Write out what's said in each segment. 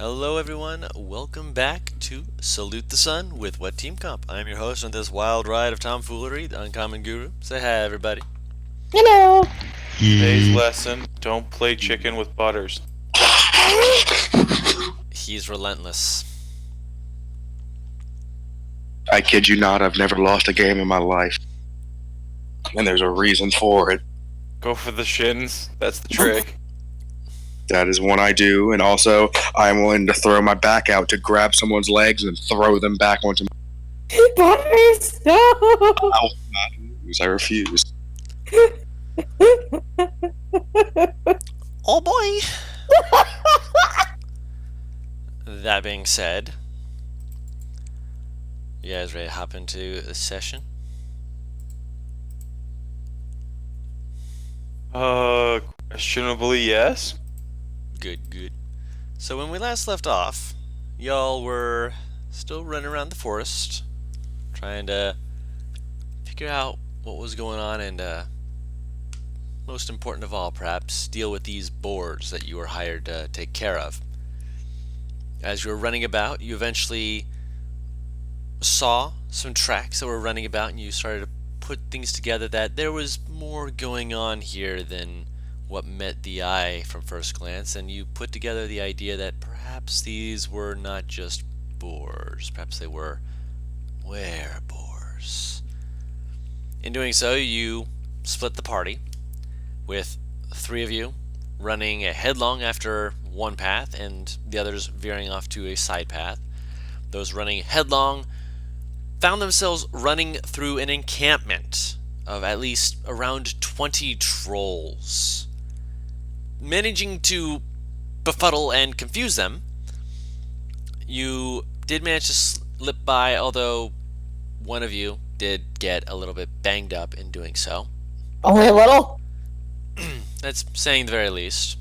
Hello everyone, welcome back to Salute the Sun with What Team Comp. I'm your host on this wild ride of tomfoolery, the Uncommon Guru. Say hi everybody. Hello. Today's lesson, don't play chicken with butters. He's relentless. I kid you not, I've never lost a game in my life. And there's a reason for it. Go for the shins, that's the trick. That is one I do, and also I'm willing to throw my back out to grab someone's legs and throw them back onto my Butters, no. I will not lose. I refuse. Oh boy! That being said, you guys ready to hop into the session? Questionably yes. Good. So when we last left off, y'all were still running around the forest, trying to figure out what was going on and, most important of all perhaps, deal with these boars that you were hired to take care of. As you were running about, you eventually saw some tracks that were running about and you started to put things together that there was more going on here than what met the eye from first glance, and you put together the idea that perhaps these were not just boars, perhaps they were were-boars. In doing so, you split the party, with three of you running headlong after one path and the others veering off to a side path. Those running headlong found themselves running through an encampment of at least around 20 trolls. Managing to befuddle and confuse them, you did manage to slip by, although one of you did get a little bit banged up in doing so. Only a little? That's saying the very least.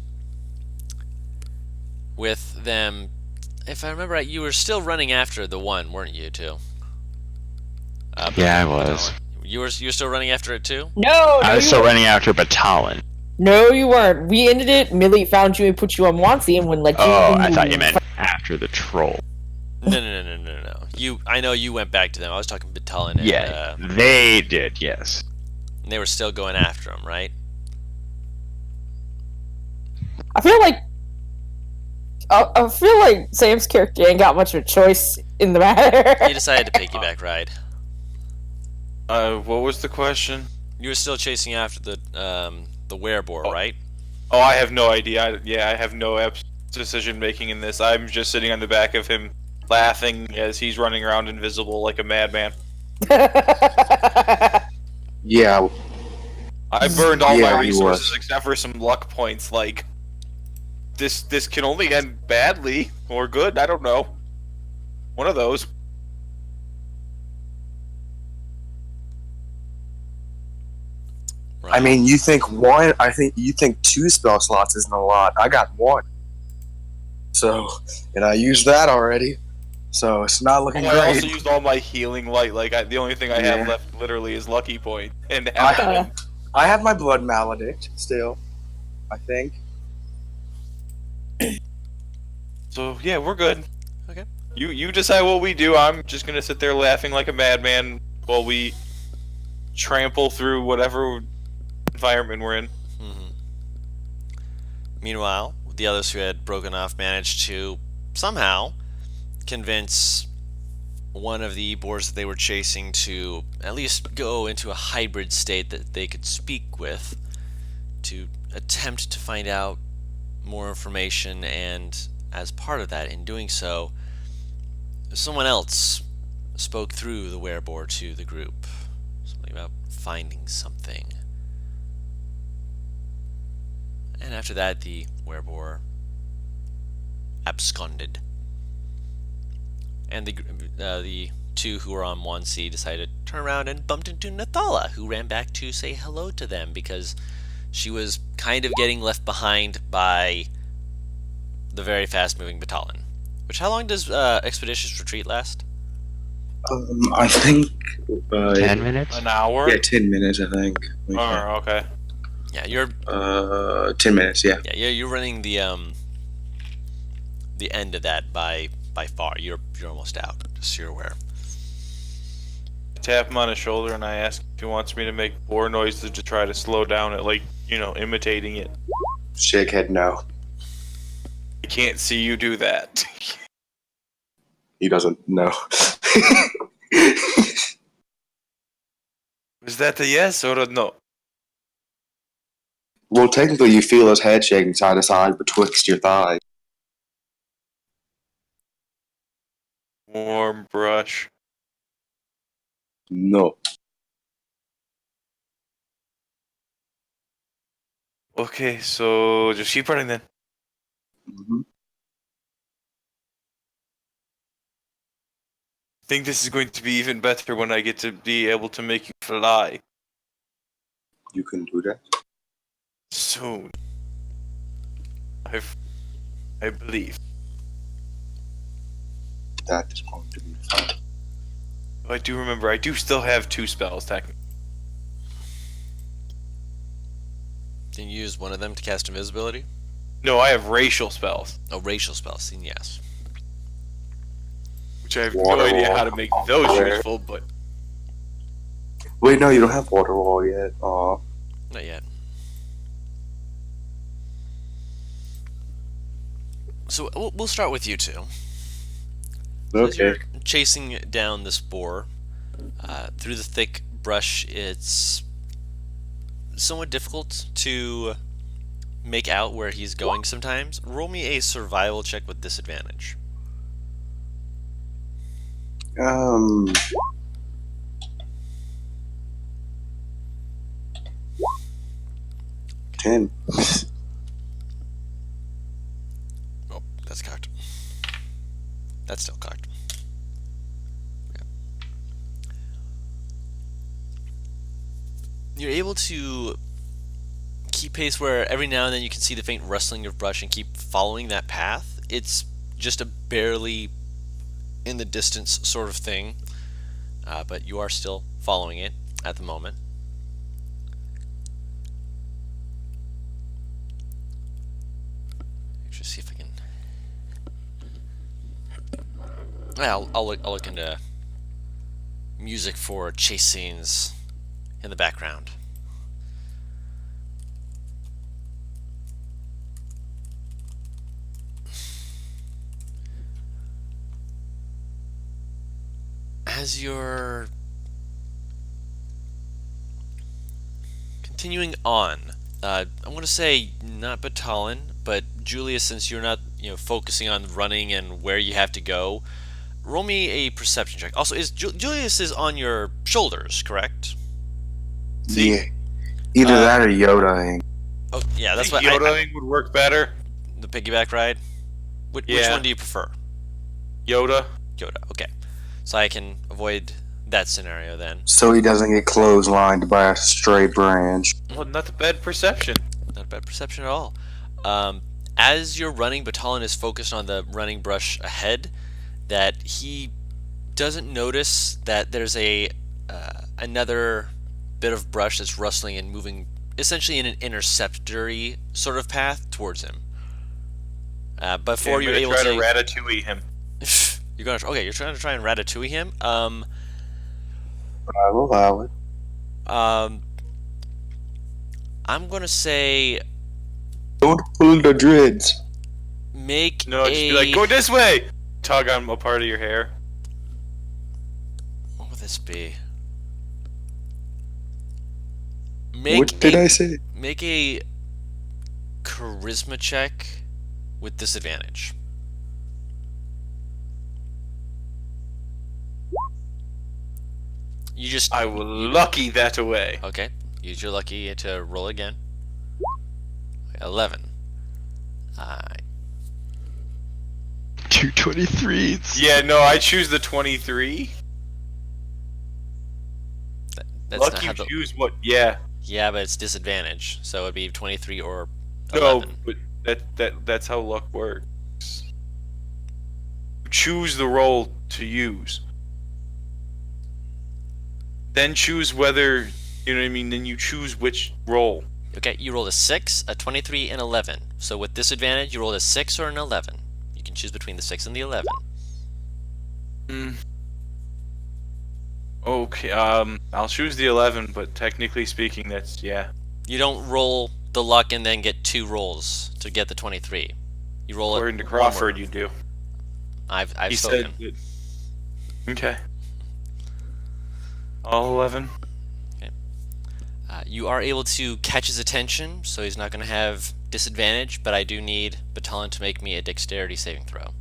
With them, if I remember right, you were still running after the one, weren't you, too? Yeah, I was. You were still running after it, too? No, I was you still weren't. running after Batalon. No, you weren't. We ended it. Millie found you and put you on Wansi and when Oh, I thought you meant after the troll. No. I know you went back to them. I was talking Batalon and, Yeah, they did, yes. and they were still going after him, right? I feel like Sam's character ain't got much of a choice in the matter. He decided to piggyback ride. What was the question? You were still chasing after the werebore, right? Oh, I have no idea. I have no decision making in this. I'm just sitting on the back of him, laughing as he's running around invisible like a madman. Yeah, I burned all Yeah, my he resources was. except for some luck points. Like, this can only end badly or good. I don't know. One of those. Right. I mean, you think one, I think you think two spell slots isn't a lot. I got one. So, and I used that already. So it's not looking I also great. used all my healing light. Like, the only thing I Yeah. have left literally is lucky point and I have my blood maledict still, I think. So yeah, we're good. Okay. You decide what we do. I'm just gonna sit there laughing like a madman while we trample through whatever environment we're in. Mm-hmm. Meanwhile, the others who had broken off managed to somehow convince one of the boars that they were chasing to at least go into a hybrid state that they could speak with to attempt to find out more information, and as part of that, in doing so, someone else spoke through the werebore to the group. Something about finding something. And after that, the werebore absconded. And the two who were on Wansi decided to turn around and bumped into Nathala, who ran back to say hello to them because she was kind of getting left behind by the very fast-moving Batalon. Which, how long does Expeditious Retreat last? I think 10 minutes? An hour? Yeah, 10 minutes. I think. Oh, okay. Yeah, you're 10 minutes. Yeah. you're running the the end of that by far. You're almost out. Just so you're aware. Tap him on his shoulder and I ask if he wants me to make boar noises to try to slow down it, like, imitating it. Shake head no. I can't see you do that. He doesn't know. Is that the yes or the no? Well, technically, you feel his head shaking side to side betwixt your thighs. Warm brush. No. Okay, so just keep running then. Mhm. I think this is going to be even better when I get to be able to make you fly You can do that. soon. I believe. That is going to be fun. I do remember I do still have 2 spells technically. Can you use one of them to cast invisibility? No, I have racial spells, Oh, racial spells. Then yes. which I have Water no idea wall. how to make those Where? useful, but Wait, no, you don't have water wall yet. Aw. Not yet. So we'll start with you two. So as Okay. you're chasing down this boar through the thick brush, it's somewhat difficult to make out where he's going sometimes. Roll me a survival check with disadvantage. 10. Oh, that's cocked. That's still cocked. Yeah. You're able to keep pace where every now and then you can see the faint rustling of brush and keep following that path. It's just a barely in the distance sort of thing, but you are still following it at the moment. Actually, see if I can. Yeah, I'll look into music for chase scenes in the background. As you're continuing on, I'm going to say not Batalon, but Julius, since you're not focusing on running and where you have to go, roll me a perception check. Also, is Julius is on your shoulders, correct? See? Yeah. Either that or Yoda. Oh, yeah, that's think what Yodaing would work better. the piggyback ride. Which Yeah. one do you prefer? Yoda. Yoda. Okay, so I can avoid that scenario then. So he doesn't get clotheslined by a stray branch. Well, not a bad perception. Not a bad perception at all. As you're running, Batalon is focused on the running brush ahead, that he doesn't notice that there's another bit of brush that's rustling and moving essentially in an interceptory sort of path towards him. Before I'm you're gonna able try to, to ratatouille him. you're trying to try and ratatouille him. I will allow it. I'm gonna say Don't pull the dreads. make No, just a. be like, go this way. Tug on a part of your hair. What would this be? Make What did I say? Make a charisma check with disadvantage. You just I will lucky that away. okay. Use your lucky to roll again. 11. 223s. Yeah, no, I choose the 23. That's Lucky not how the, choose what? Yeah. yeah, but it's disadvantage, so it'd be 23 or No, 11. but that's how luck works. Choose the roll to use. Then choose whether, you know what I mean, then you choose which roll. Okay, you rolled a 6, a 23, and 11. So with disadvantage, you rolled a 6 or an 11. You can choose between the 6 and the 11. Okay, I'll choose the 11, but technically speaking, that's, yeah. You don't roll the luck and then get 2 rolls to get the 23. You roll According to it Crawford, onward. you do. I've He spoken. said that. Okay. All 11. You are able to catch his attention, so he's not going to have disadvantage, but I do need Batalon to make me a dexterity saving throw.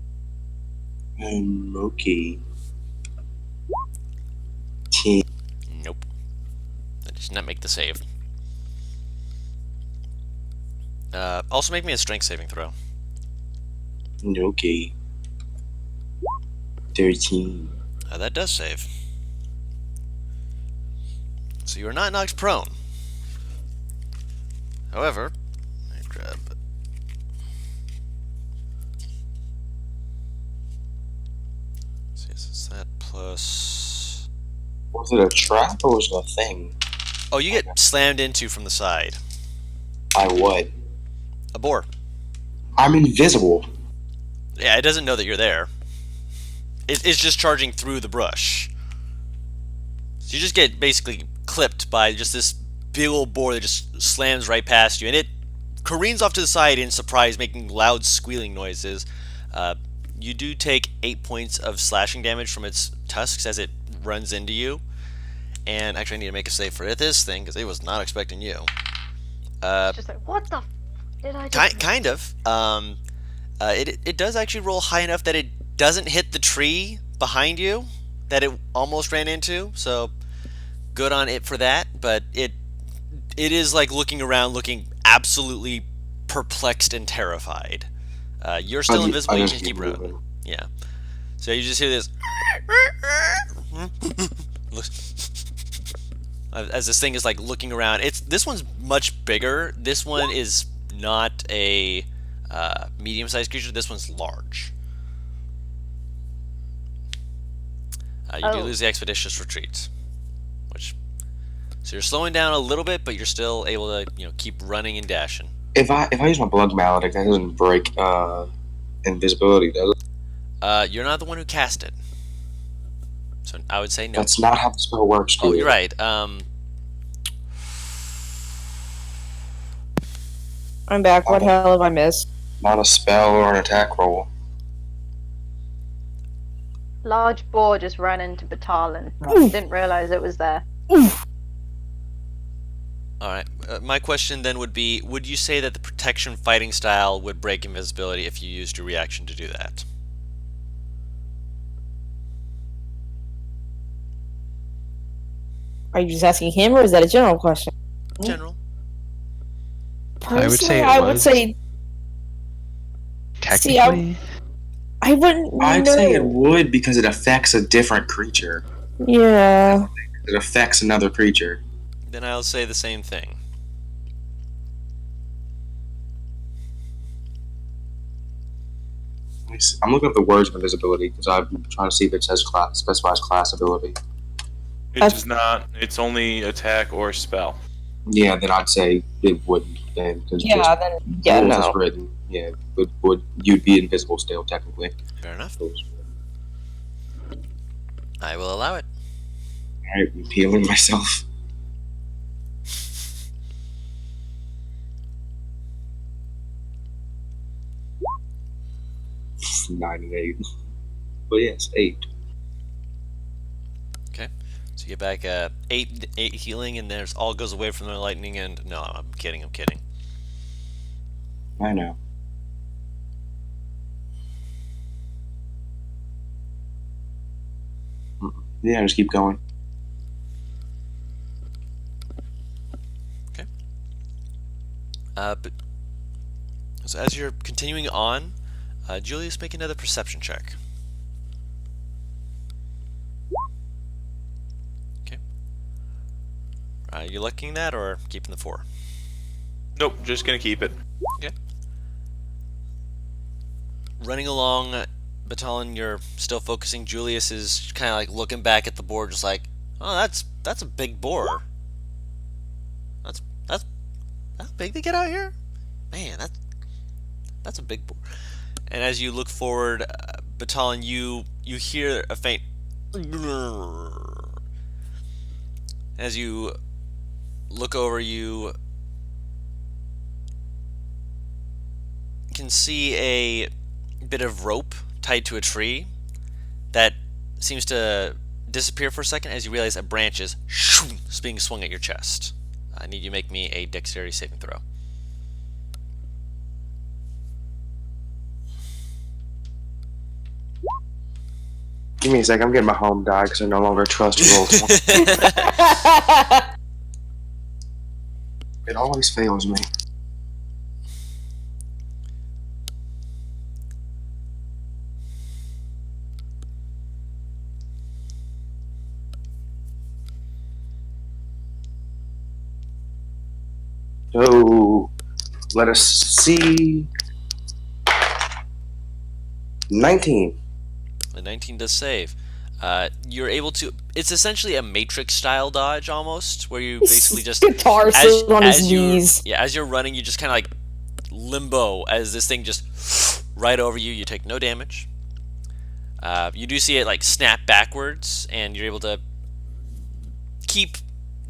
Okay. 10. Nope. That does not make the save. Also make me a strength saving throw. Okay. 13. That does save. So you are not knocked prone. However, let me grab. Let's see, so it's that plus. Was it a trap or was it a thing? Oh, you get slammed into from the side. By what? A boar. I'm invisible. Yeah, it doesn't know that you're there. It's just charging through the brush. So you just get basically clipped by just this big old boar that just slams right past you, and it careens off to the side in surprise, making loud squealing noises. You do take 8 points of slashing damage from its tusks as it runs into you. And actually, I need to make a save for this thing because it was not expecting you. It's just like, what the f did I do? Kind of. It does actually roll high enough that it doesn't hit the tree behind you that it almost ran into. So good on it for that. But it is like looking around, looking absolutely perplexed and terrified. You're still invisible. You can keep running. Yeah. So you just hear this. As this thing is like looking around. This one's much bigger. This one is not a medium-sized creature. This one's large. You do lose the expeditious retreat, so you're slowing down a little bit, but you're still able to keep running and dashing. If I use my blood maledict, that doesn't break invisibility, does it? You're not the one who cast it, so I would say no. That's not how the spell works, dude. Oh, you're right. I'm back. What hell have I missed? Not a spell or an attack roll. Large boar just ran into Batalon. Didn't realize it was there. Alright, my question then would be, would you say that the protection fighting style would break invisibility if you used your reaction to do that? Are you just asking him, or is that a general question? General. I would say Personally, it I would was. say Technically, I wouldn't. I'd know. say it would because it affects a different creature. Yeah. It affects another creature. Then I'll say the same thing. Let me see. I'm looking up the words of invisibility because I'm trying to see if it says specifies class ability. It does not. It's only attack or spell. Yeah, then I'd say it wouldn't. Then, Yeah. Then yeah. rules No. is written. Yeah, would you'd be invisible still technically. Fair enough. I will allow it. Alright, I'm healing myself. Nine and 8. But yes, 8. So you get back 8 healing, and there's all goes away from the lightning. And no, I'm kidding. I'm kidding. I know. Yeah, just keep going. But so as you're continuing on, Julius, make another perception check. Okay. Are you liking that or keeping the 4? Nope, just gonna keep it. Running along, Batalon, you're still focusing. Julius is kind of like looking back at the board, just like, oh, that's a big boar. That's how big they get out here, man. That's a big boar. And as you look forward, Batalon, you hear a faint. As you look over, you can see a bit of rope tied to a tree that seems to disappear for a second as you realize a branch is being swung at your chest. I need you to make me a dexterity saving throw. Give me a sec. I'm getting my home die because I no longer trust rolls. It always fails me. So, let us see. 19. The 19 does save. You're able to. It's essentially a Matrix style dodge almost, where you basically just Guitar sitting on his you knees. as you're running, you just kind of like limbo as this thing just right over you. You take no damage. You do see it like snap backwards, and you're able to keep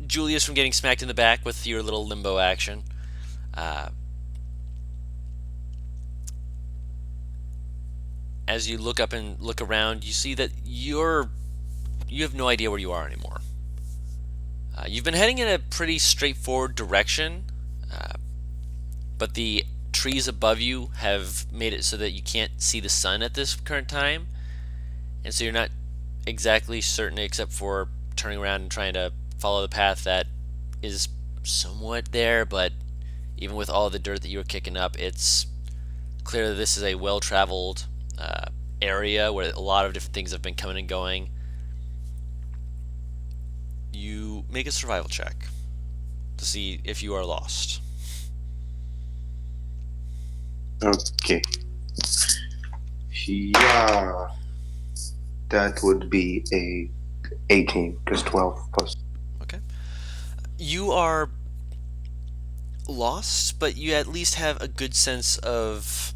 Julius from getting smacked in the back with your little limbo action. As you look up and look around, you see that you have no idea where you are anymore. You've been heading in a pretty straightforward direction, but the trees above you have made it so that you can't see the sun at this current time, and so you're not exactly certain, except for turning around and trying to follow the path that is somewhat there, but even with all the dirt that you were kicking up, it's clear that this is a well-traveled area where a lot of different things have been coming and going. You make a survival check to see if you are lost. Okay. Yeah. That would be a 18, because 12 plus. Okay. You are lost, but you at least have a good sense of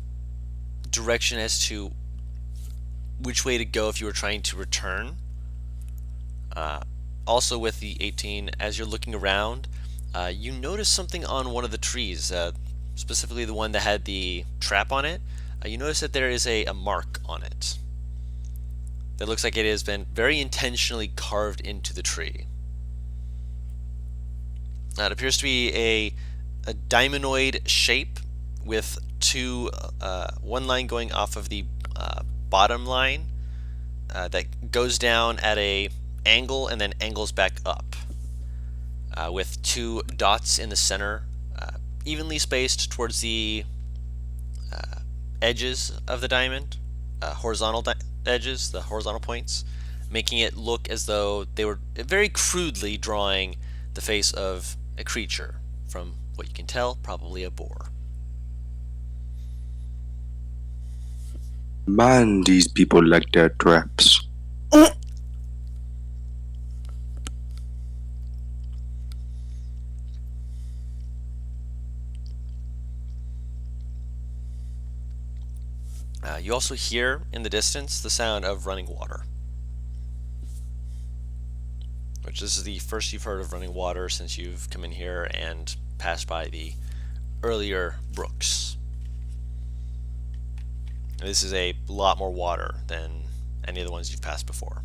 direction as to which way to go if you were trying to return. Also with the 18, as you're looking around, you notice something on one of the trees, specifically the one that had the trap on it. You notice that there is a mark on it that looks like it has been very intentionally carved into the tree. It appears to be a diamondoid shape with one line going off of the bottom line that goes down at a angle and then angles back up, with two dots in the center, evenly spaced towards the edges of the diamond, horizontal edges, the horizontal points, making it look as though they were very crudely drawing the face of a creature, from what you can tell, probably a boar. Man, these people like their traps. You also hear in the distance the sound of running water, which this is the first you've heard of running water since you've come in here and passed by the earlier brooks. This is a lot more water than any of the ones you've passed before.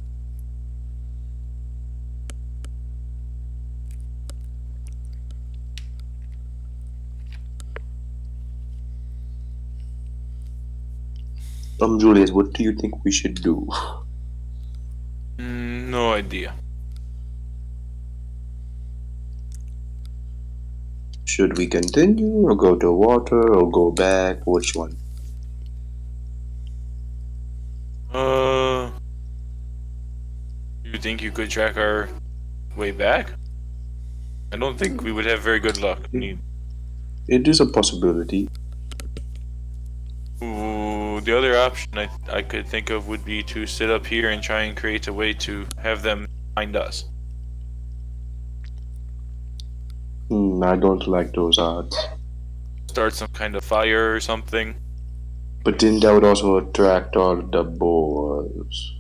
Julius, what do you think we should do? No idea. Should we continue, or go to water, or go back? Which one? You think you could track our way back? I don't think we would have very good luck. It is a possibility. Ooh, the other option I could think of would be to sit up here and try and create a way to have them find us. I don't like those odds. Start some kind of fire or something. But then that would also attract all the boys.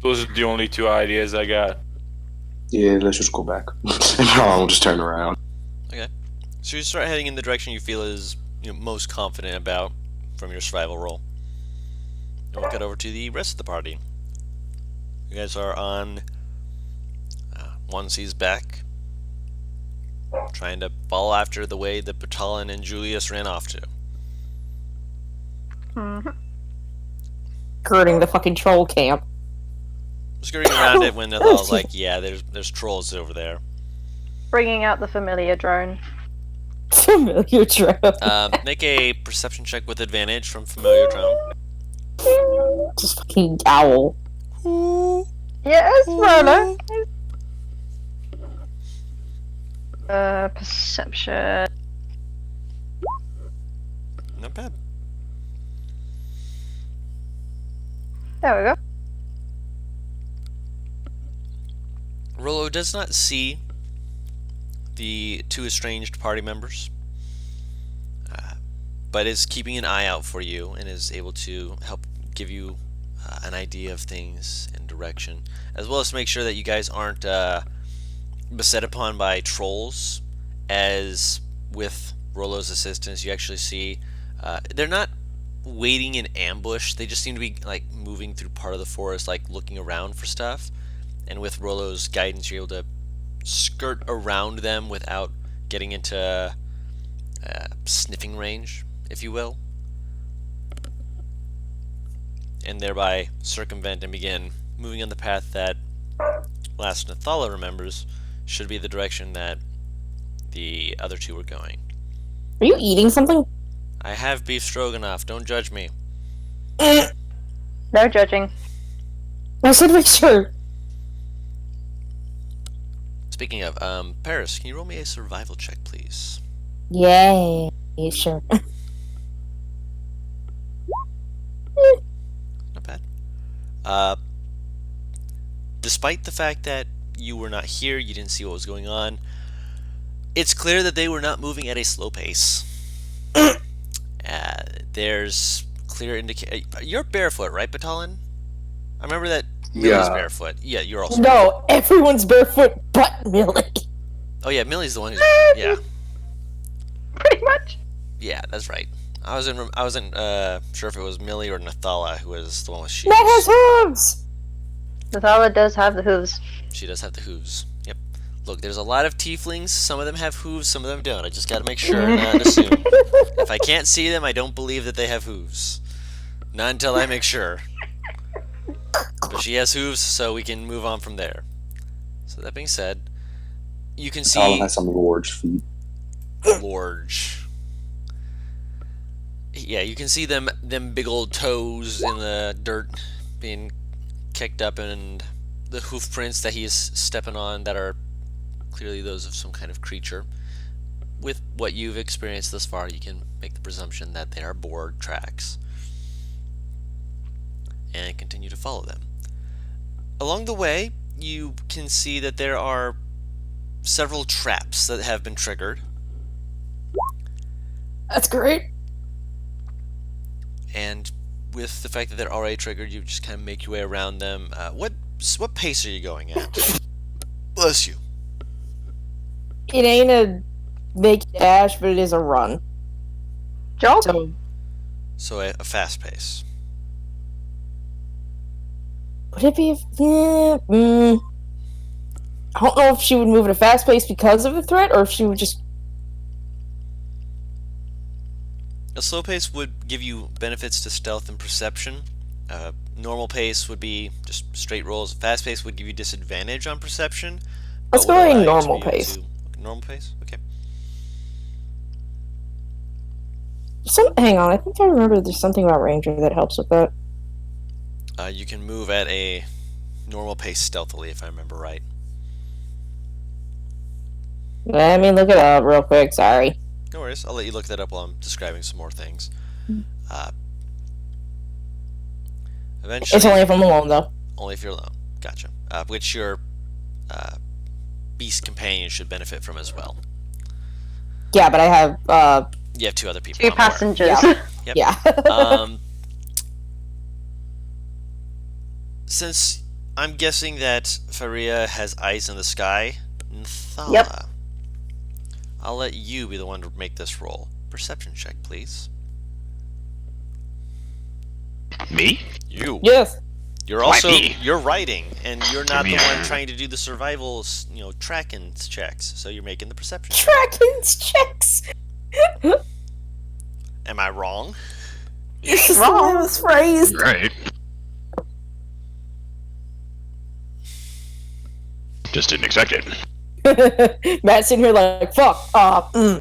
Those are the only two ideas I got. Yeah, let's just go back. No, I'll just turn around. So you start heading in the direction you feel is most confident about from your survival roll. And we'll cut over to the rest of the party. You guys are on Onesies back, trying to follow after the way that Batalon and Julius ran off to. Skirting the fucking troll camp. Skirting around it when Nathal's like, yeah, there's trolls over there. Bringing out the familiar drone. Familiar drone. Make a perception check with advantage from familiar drone. Just fucking owl. Yes, Rolo. Perception. Not bad. There we go. Rolo does not see the two estranged party members, but is keeping an eye out for you and is able to help give you an idea of things and direction, as well as to make sure that you guys aren't beset upon by trolls. As with Rolo's assistance, you actually see they're not waiting in ambush, they just seem to be like moving through part of the forest, like looking around for stuff. And with Rolo's guidance, you're able to skirt around them without getting into sniffing range, if you will, and thereby circumvent and begin moving on the path that last Nathala remembers should be the direction that the other two were going. Are you eating something? I have beef stroganoff, don't judge me. No judging. I said make sure. Speaking of, Paris, can you roll me a survival check, please? Yeah, sure. Not bad. Despite the fact that you were not here, you didn't see what was going on, it's clear that they were not moving at a slow pace. There's clear indication. You're barefoot, right, Batalon? I remember that Millie's Yeah. barefoot. Yeah, you're also. No, everyone's barefoot but Millie. Oh yeah, Millie's the one who's. Yeah, Pretty much. yeah, that's right. I wasn't sure if it was Millie or Nathala who was the one with shoes. That has hooves. Nathala does have the hooves. She does have the hooves. Yep. Look, there's a lot of tieflings. Some of them have hooves, some of them don't. I just gotta make sure and not assume. If I can't see them, I don't believe that they have hooves. Not until I make sure. But she has hooves, so we can move on from there. So that being said, you can Talon see has some large feet. Large. Yeah, you can see them big old toes in the dirt being kicked up, and the hoof prints that he is stepping on that are clearly those of some kind of creature. With what you've experienced thus far, you can make the presumption that they are board tracks, and continue to follow them. Along the way, you can see that there are several traps that have been triggered, That's great. and with the fact that they're already triggered, you just kind of make your way around them. What pace are you going at? Bless you. It ain't a big dash, but it is a run. Jog? So a fast pace. Would it be I don't know if she would move at a fast pace because of the threat, or if she would just... A slow pace would give you benefits to stealth and perception. Normal pace would be just straight rolls. Fast pace would give you disadvantage on perception. Let's but go would in allow you to normal be able pace. Normal pace? Okay. Hang on, I think I remember there's something about Ranger that helps with that. You can move at a normal pace stealthily, if I remember right. Let me look it up real quick, sorry. No worries. I'll let you look that up while I'm describing some more things. Eventually, It's only if I'm alone, though. only if you're alone. Gotcha. Which your beast companion should benefit from as well. Yeah, but I have, You have 2 other people. 2 I'm aware. passengers. Yep. Yeah. Since I'm guessing that Faria has eyes in the sky, Nthala, Yep. I'll let you be the one to make this roll. Perception check, please. Me? You. Yes. You're Why also me? you're writing, and you're not Give the me one a- trying to do the survival, tracking checks. So you're making the perception check. Tracking's checks. Am I wrong? This is the way it was phrased. Right. Just didn't expect it. Matt's sitting here like, fuck. I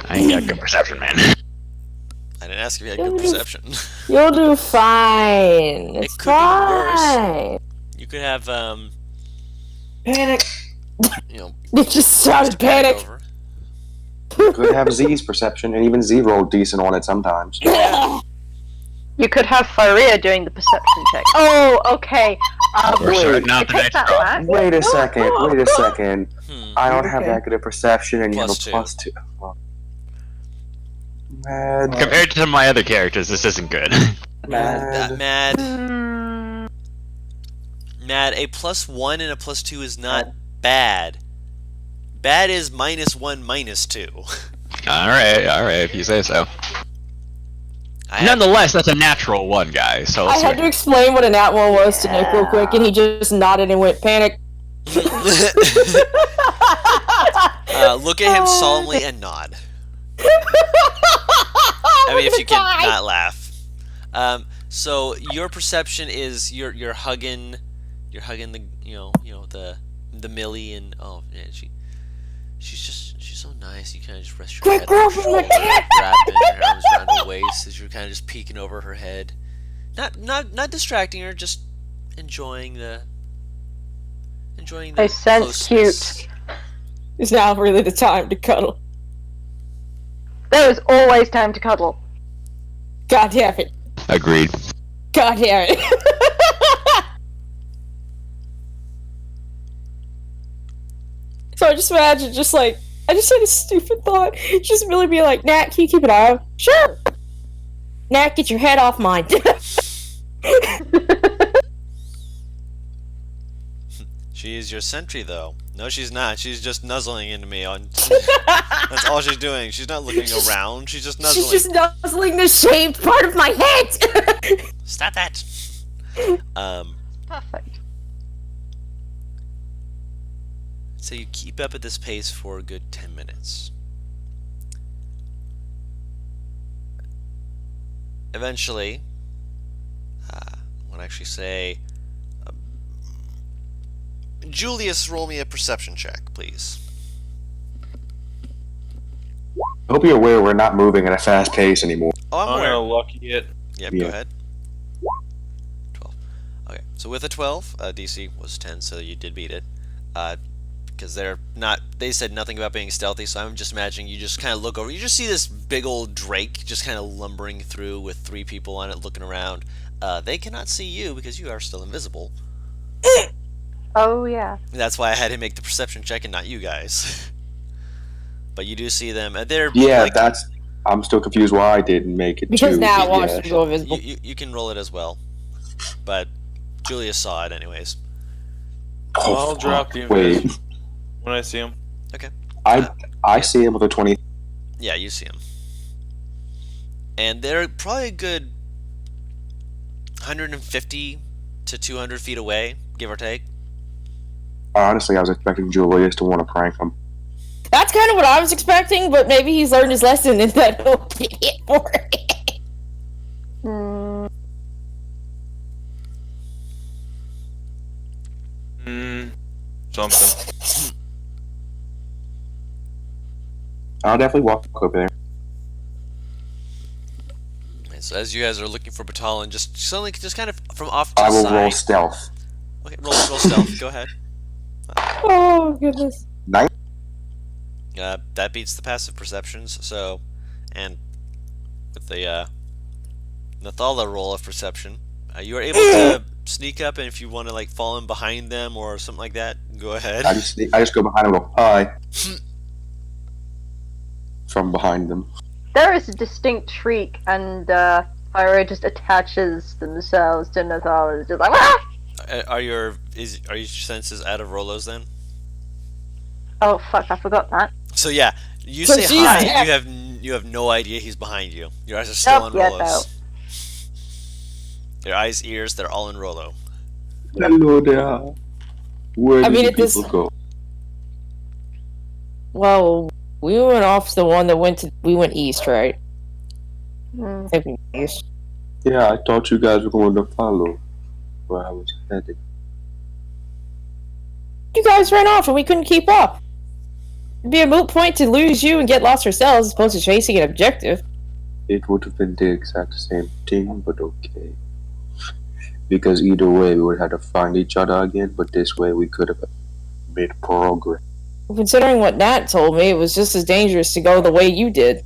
ain't got good perception, man. I didn't ask if you had good perception. You'll do fine. It's could be worse. fine. You could have Panic. you know, It just started panic. over. Could have Z's perception, and even Z rolled decent on it sometimes. You could have Faria doing the perception check. Oh, okay. We're starting out the Take next that, round. Matt. Wait a second. Wait a second. I don't have Okay. that good a perception, and you have a +2. +2. Well, Mad. Compared to my other characters, this isn't good. Mad. Mad, Hmm. a +1 and a +2 is not bad. Bad is -1, -2. Alright, if you say so. I have, Nonetheless, that's a natural 1, guys, so I let's had to explain what a nat one was to Nick real quick, and he just nodded and went panic. look at him solemnly and nod. I mean, if you can not laugh. So your perception is you're hugging the the Millie, and oh yeah, she's so nice. You kind of just rest your Quick, head girl, on her from shoulder, the- wrapping her arms around her waist as you're kind of just peeking over her head, not distracting her, just enjoying the They sense closeness. It's now really the time to cuddle. There is always time to cuddle. God damn it. Agreed. God damn it. So I just imagine I just had a stupid thought. Just really be like, Nat, can you keep an eye on? Sure. Nat, get your head off mine. She is your sentry, though. No, she's not. She's just nuzzling into me. That's all she's doing. She's not looking around. She's just nuzzling. She's just nuzzling the shaved part of my head. Stop that. Perfect. So you keep up at this pace for a good 10 minutes. Eventually, I want to actually say, Julius, roll me a perception check, please. I hope you're aware we're not moving at a fast pace anymore. Oh, I'm I'm aware. gonna lucky it. Yep, Yeah. go ahead. 12. Okay, so with a 12, DC was 10, so you did beat it. Because they said nothing about being stealthy, so I'm just imagining you just kind of look over. You just see this big old drake just kind of lumbering through with 3 people on it looking around. They cannot see you because you are still invisible. Oh, yeah. That's why I had him make the perception check and not you guys. But you do see them. They're Yeah, like, I'm still confused why I didn't make it. Because too, now but it wants yeah. to go invisible. you can roll it as well. But Julius saw it anyways. Oh, I'll drop the Wait, invis when I see him. I see him with a 20. Yeah, you see them. And they're probably a good 150 to 200 feet away, give or take. Honestly, I was expecting Julius to want to prank him. That's kind of what I was expecting, but maybe he's learned his lesson and that he'll get hit for it. Hmm. Something. I'll definitely walk over there. And so as you guys are looking for Batalon, just suddenly, just kind of from off to I the will side. roll stealth. Okay, roll stealth. Go ahead. Oh, goodness. That beats the passive perceptions. So, and with the Nthala roll of perception, you are able to sneak up, and if you want to like fall in behind them or something like that, go ahead. I just go behind him and go, hi. from behind them. There is a distinct shriek, and Pyro just attaches themselves to Nathal. It's just like, ah! Are your senses out of Rolo's then? Oh fuck, I forgot that. So yeah, you So say she's hi. deaf. You have no idea he's behind you. Your eyes are still on Nope, yeah, Rolo's. Your eyes, ears, they're all in Rolo. Hello there. Where I did mean, you it is- people go? Well, we went off the one that we went east, right? Hmm. I think we went east. Yeah, I thought you guys were going to follow where I was headed. You guys ran off and we couldn't keep up. It'd be a moot point to lose you and get lost ourselves as opposed to chasing an objective. It would have been the exact same thing, but okay. Because either way, we would have had to find each other again, but this way we could have made progress. Considering what Nat told me, it was just as dangerous to go the way you did.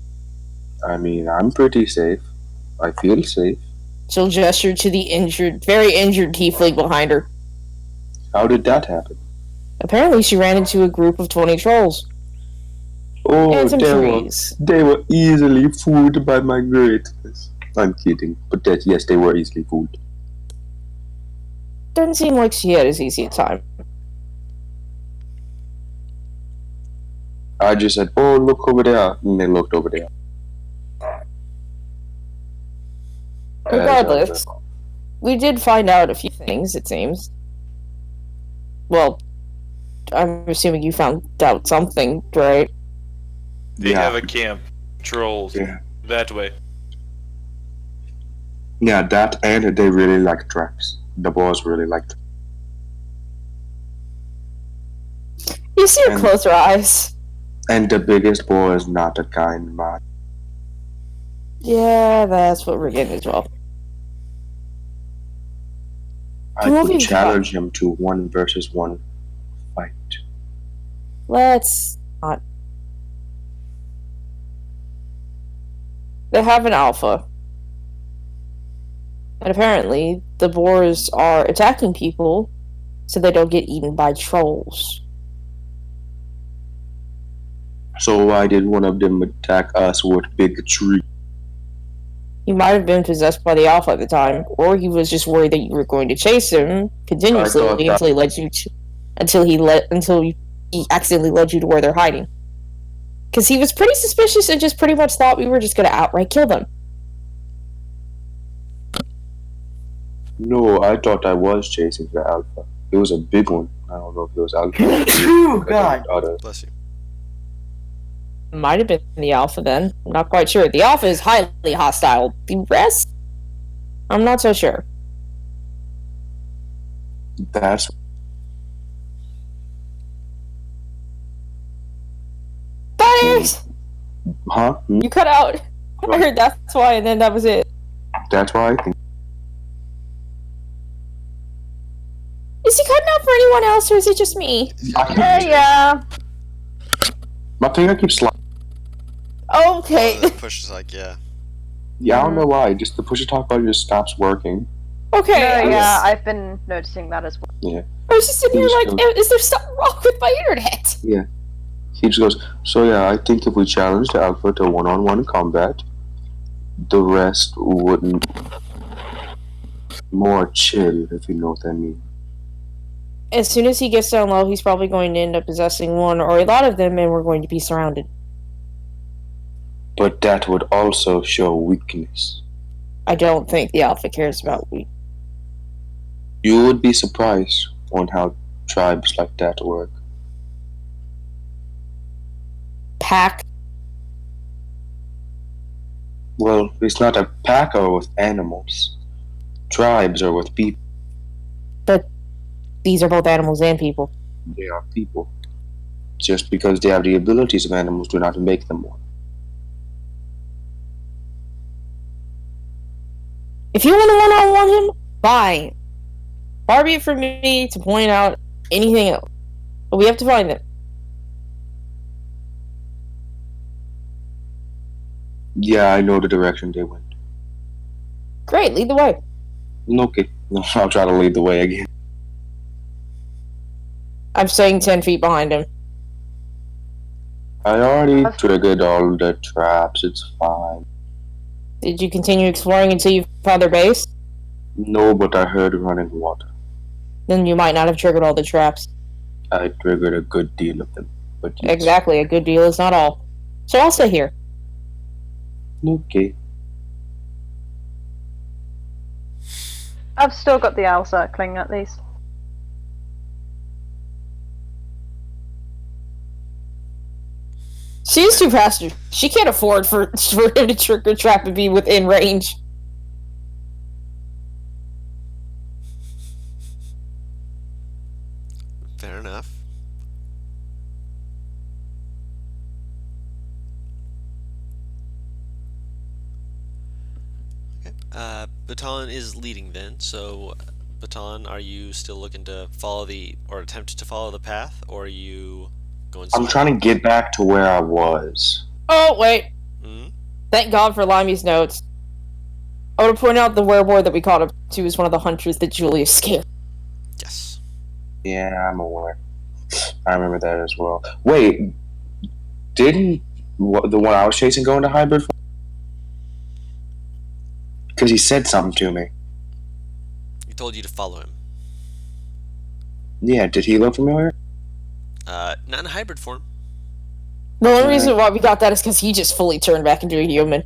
I mean, I'm pretty safe. I feel safe. She'll gesture to the very injured tiefling behind her. How did that happen? Apparently she ran into a group of 20 trolls. Oh, And some they trees. were easily fooled by my greatness. I'm kidding, but yes, they were easily fooled. Doesn't seem like she had as easy a time. I just said, "Oh, look over there," and they looked over there. Regardless, we did find out a few things, it seems. Well, I'm assuming you found out something, right? They Yeah. have a camp. Trolls. Yeah. That way. Yeah, that and they really like traps. The boys really liked. You see her And- close her eyes. And the biggest boy is not a kind man. Yeah, that's what we're getting as well. I Moving could to- challenge him to 1-versus-1 fight. Let's not. They have an alpha. And apparently, the boars are attacking people so they don't get eaten by trolls. So why did one of them attack us with big tree? He might have been possessed by the alpha at the time, or he was just worried that you were going to chase him continuously I thought that- until he led you to, he accidentally led you to where they're hiding. Because he was pretty suspicious and just pretty much thought we were just going to outright kill them. No, I thought I was chasing the alpha. It was a big one. I don't know if it was alpha. Oh, God. Other. Bless you. Might have been the alpha then. I'm not quite sure. The alpha is highly hostile. The rest, I'm not so sure. That's That is! huh? Hmm? You cut out. I heard that's why, and then that was it. That's why I think. Is he cutting out for anyone else, or is it just me? Yeah. My finger keeps sliding. Okay. The push is like, yeah. Yeah, I don't know why. Just the push to talk button just stops working. Okay. No, I yeah, was- I've been noticing that as well. I was just sitting here Please like, is there something wrong with my internet? He just goes, so yeah, I think if we challenge the alpha to one-on-one combat, the rest wouldn't more chill, if you know what I mean. As soon as he gets down low, he's probably going to end up possessing one or a lot of them, and we're going to be surrounded. But that would also show weakness. I don't think the alpha cares about we. You would be surprised on how tribes like that work. Pack. Well, it's not a pack or with animals. Tribes are with people. These are both animals and people. They are people. Just because they have the abilities of animals do not make them one. If you want to one-on-one him, fine. Far be it from me to point out anything else. But we have to find them. Yeah, I know the direction they went. Great, lead the way. Okay, I'll try to lead the way again. I'm staying 10 feet behind him. I already triggered all the traps. It's fine. Did you continue exploring until you found their base? No, but I heard running water. Then you might not have triggered all the traps. I triggered a good deal of them. But yes. Exactly, a good deal is not all. So I'll stay here. Okay. I've still got the owl circling at least. She's too fast. She can't afford for him to trick or trap and be within range. Fair enough. Okay. Baton is leading then, so Baton, are you still looking to follow or attempt to follow the path, or are you going I'm trying to get back to where I was. Oh, wait. Hmm? Thank God for Limey's notes. I want to point out the werewolf that we caught up to is one of the hunters that Julius scared. Yes. Yeah, I'm aware. I remember that as well. Wait, didn't the one I was chasing go into hybrid? Because he said something to me. He told you to follow him. Yeah, did he look familiar? Not in hybrid form. The only reason why we got that is because he just fully turned back into a human.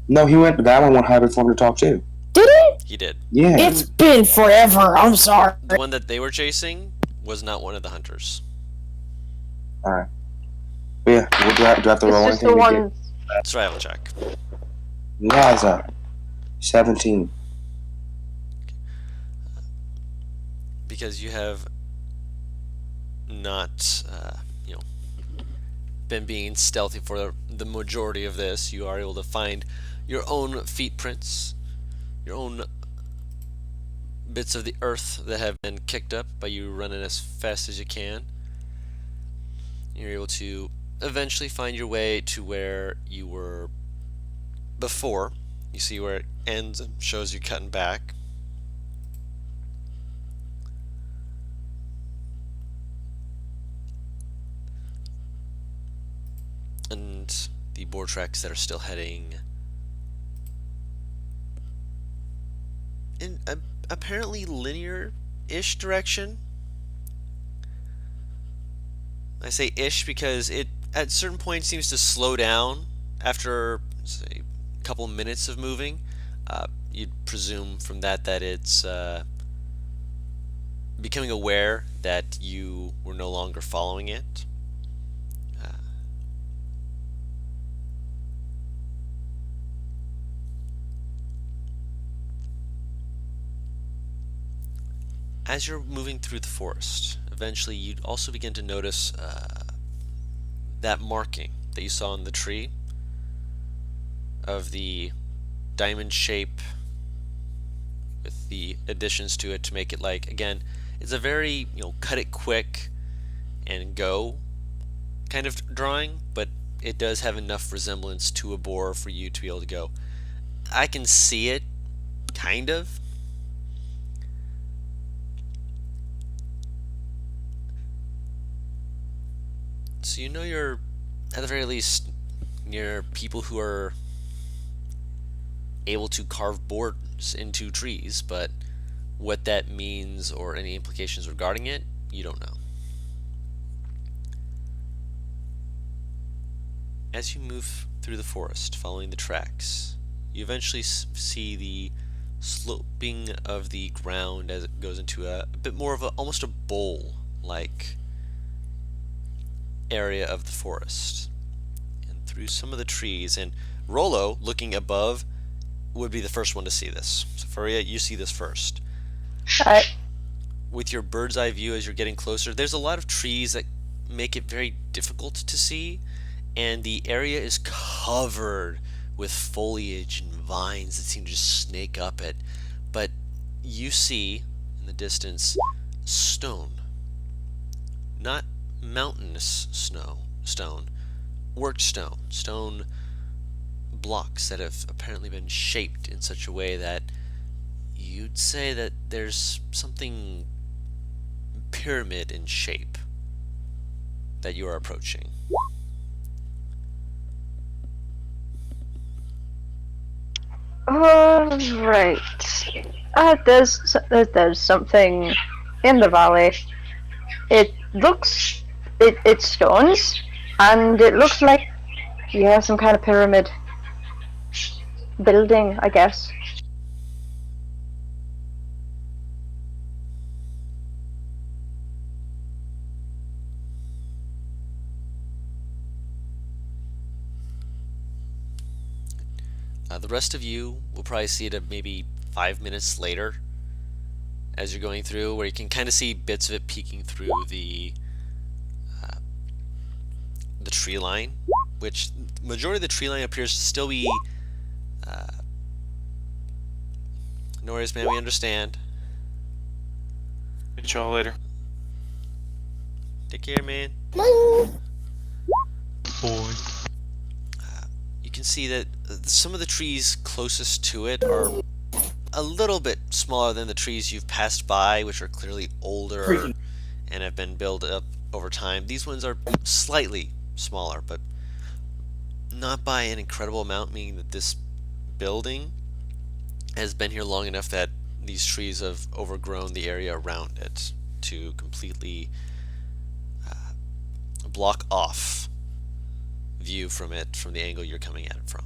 No, that one went hybrid form to talk to. Did he? He did. Yeah. It's been forever. I'm sorry. The one that they were chasing was not one of the hunters. Alright. But yeah, we'll do I have to roll It's just anything the to get? ones. Survival check. Liza. 17. Because you have not, been being stealthy for the majority of this, you are able to find your own feet prints, your own bits of the earth that have been kicked up by you running as fast as you can. You're able to eventually find your way to where you were before. You see where it ends and shows you cutting back. And the boar tracks that are still heading in a apparently linear-ish direction. I say ish because it at certain points seems to slow down after, say, a couple minutes of moving. You'd presume from that it's becoming aware that you were no longer following it. As you're moving through the forest, eventually you'd also begin to notice that marking that you saw in the tree of the diamond shape with the additions to it to make it like, again, it's a very, cut it quick and go kind of drawing, but it does have enough resemblance to a boar for you to be able to go, I can see it, kind of. So you know you're, at the very least, near people who are able to carve boards into trees, but what that means or any implications regarding it, you don't know. As you move through the forest, following the tracks, you eventually see the sloping of the ground as it goes into a bit more of almost a bowl-like area of the forest, and through some of the trees. And Rolo, looking above, would be the first one to see this. So Furia, you see this first. Alright. With your bird's eye view as you're getting closer, there's a lot of trees that make it very difficult to see, and the area is covered with foliage and vines that seem to just snake up it. But you see in the distance stone, not mountainous stone, worked stone blocks that have apparently been shaped in such a way that you'd say that there's something pyramid in shape that you are approaching. Right. There's something in the valley. It looks it's stones, and it looks like some kind of pyramid building, I guess. The rest of you will probably see it maybe 5 minutes later as you're going through, where you can kind of see bits of it peeking through the tree line, which the majority of the tree line appears to still be no worries, man, we understand. Catch y'all later. Take care, man. Boy. You can see that some of the trees closest to it are a little bit smaller than the trees you've passed by, which are clearly older and have been built up over time. These ones are slightly smaller, but not by an incredible amount, meaning that this building has been here long enough that these trees have overgrown the area around it to completely block off view from it from the angle you're coming at it from.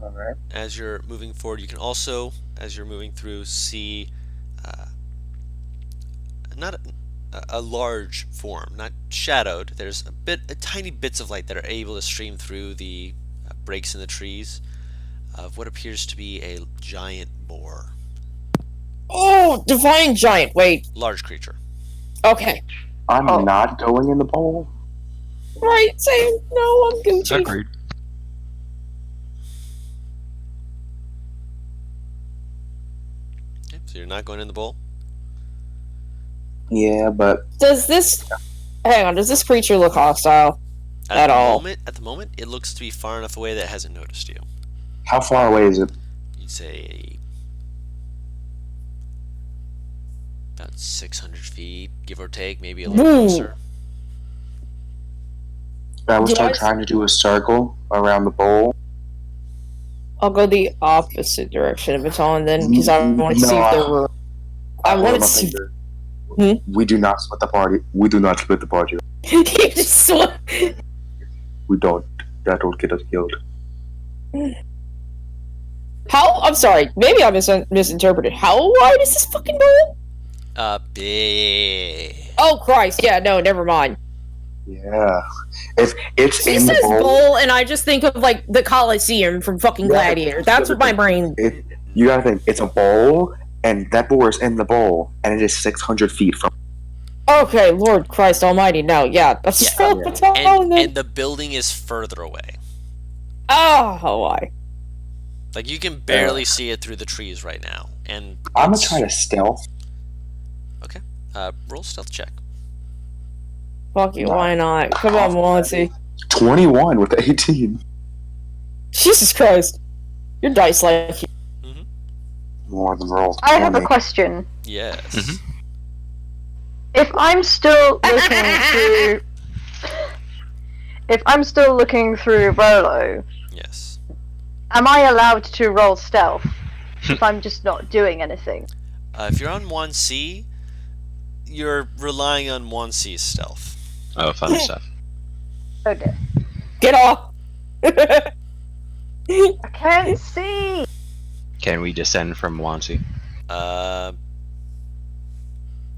Alright. As you're moving forward, you can also, as you're moving through, see not a large form, not shadowed. There's tiny bits of light that are able to stream through the breaks in the trees of what appears to be a giant boar. Oh, divine giant. Wait. Large creature. Okay. I'm Oh. not going in the bowl. Right. Same. No, I'm Gucci. Agreed. Okay, so you're not going in the bowl? Yeah, but Does this? Hang on. Does this creature look hostile? At the all. At the moment, it looks to be far enough away that it hasn't noticed you. how far away is it? You'd say about 600 feet, give or take, maybe a little Ooh. closer. I would Do start I- trying to do a circle around the bowl. I'll go the opposite direction if it's on then, because I want to see if there were. I Hold want my to see. finger. Hmm? We do not split the party. We do not split the party. You just sw- We don't. That will get us killed. How? I'm sorry. Maybe I misinterpreted. How wide is this fucking bowl? Big. Oh Christ! Yeah, no, never mind. Yeah. If it's She in the says bowl, bowl, and I just think of like the Coliseum from fucking Yeah, Gladiator. That's what my brain. you gotta think it's a bowl, and that bowl is in the bowl, and it is 600 feet from. Okay, Lord Christ Almighty. No, yeah, that's Yeah. full Yeah. tall And, then. and the building is further away. Oh, why? Like, you can barely see it through the trees right now. And I'm gonna it's- try to stealth. roll stealth check. Fuck you, why not? Come on, Monty. 21 with 18. Jesus Christ. Your dice like More than roll. I have a 20. question. Yes. Mhm. If I'm still looking through, if I'm still looking through Rolo, Yes. am I allowed to roll stealth if I'm just not doing anything? If you're on 1C, you're relying on 1C's stealth. Oh, fun stuff. Okay. Get off! I can't see. Can we descend from Wansi?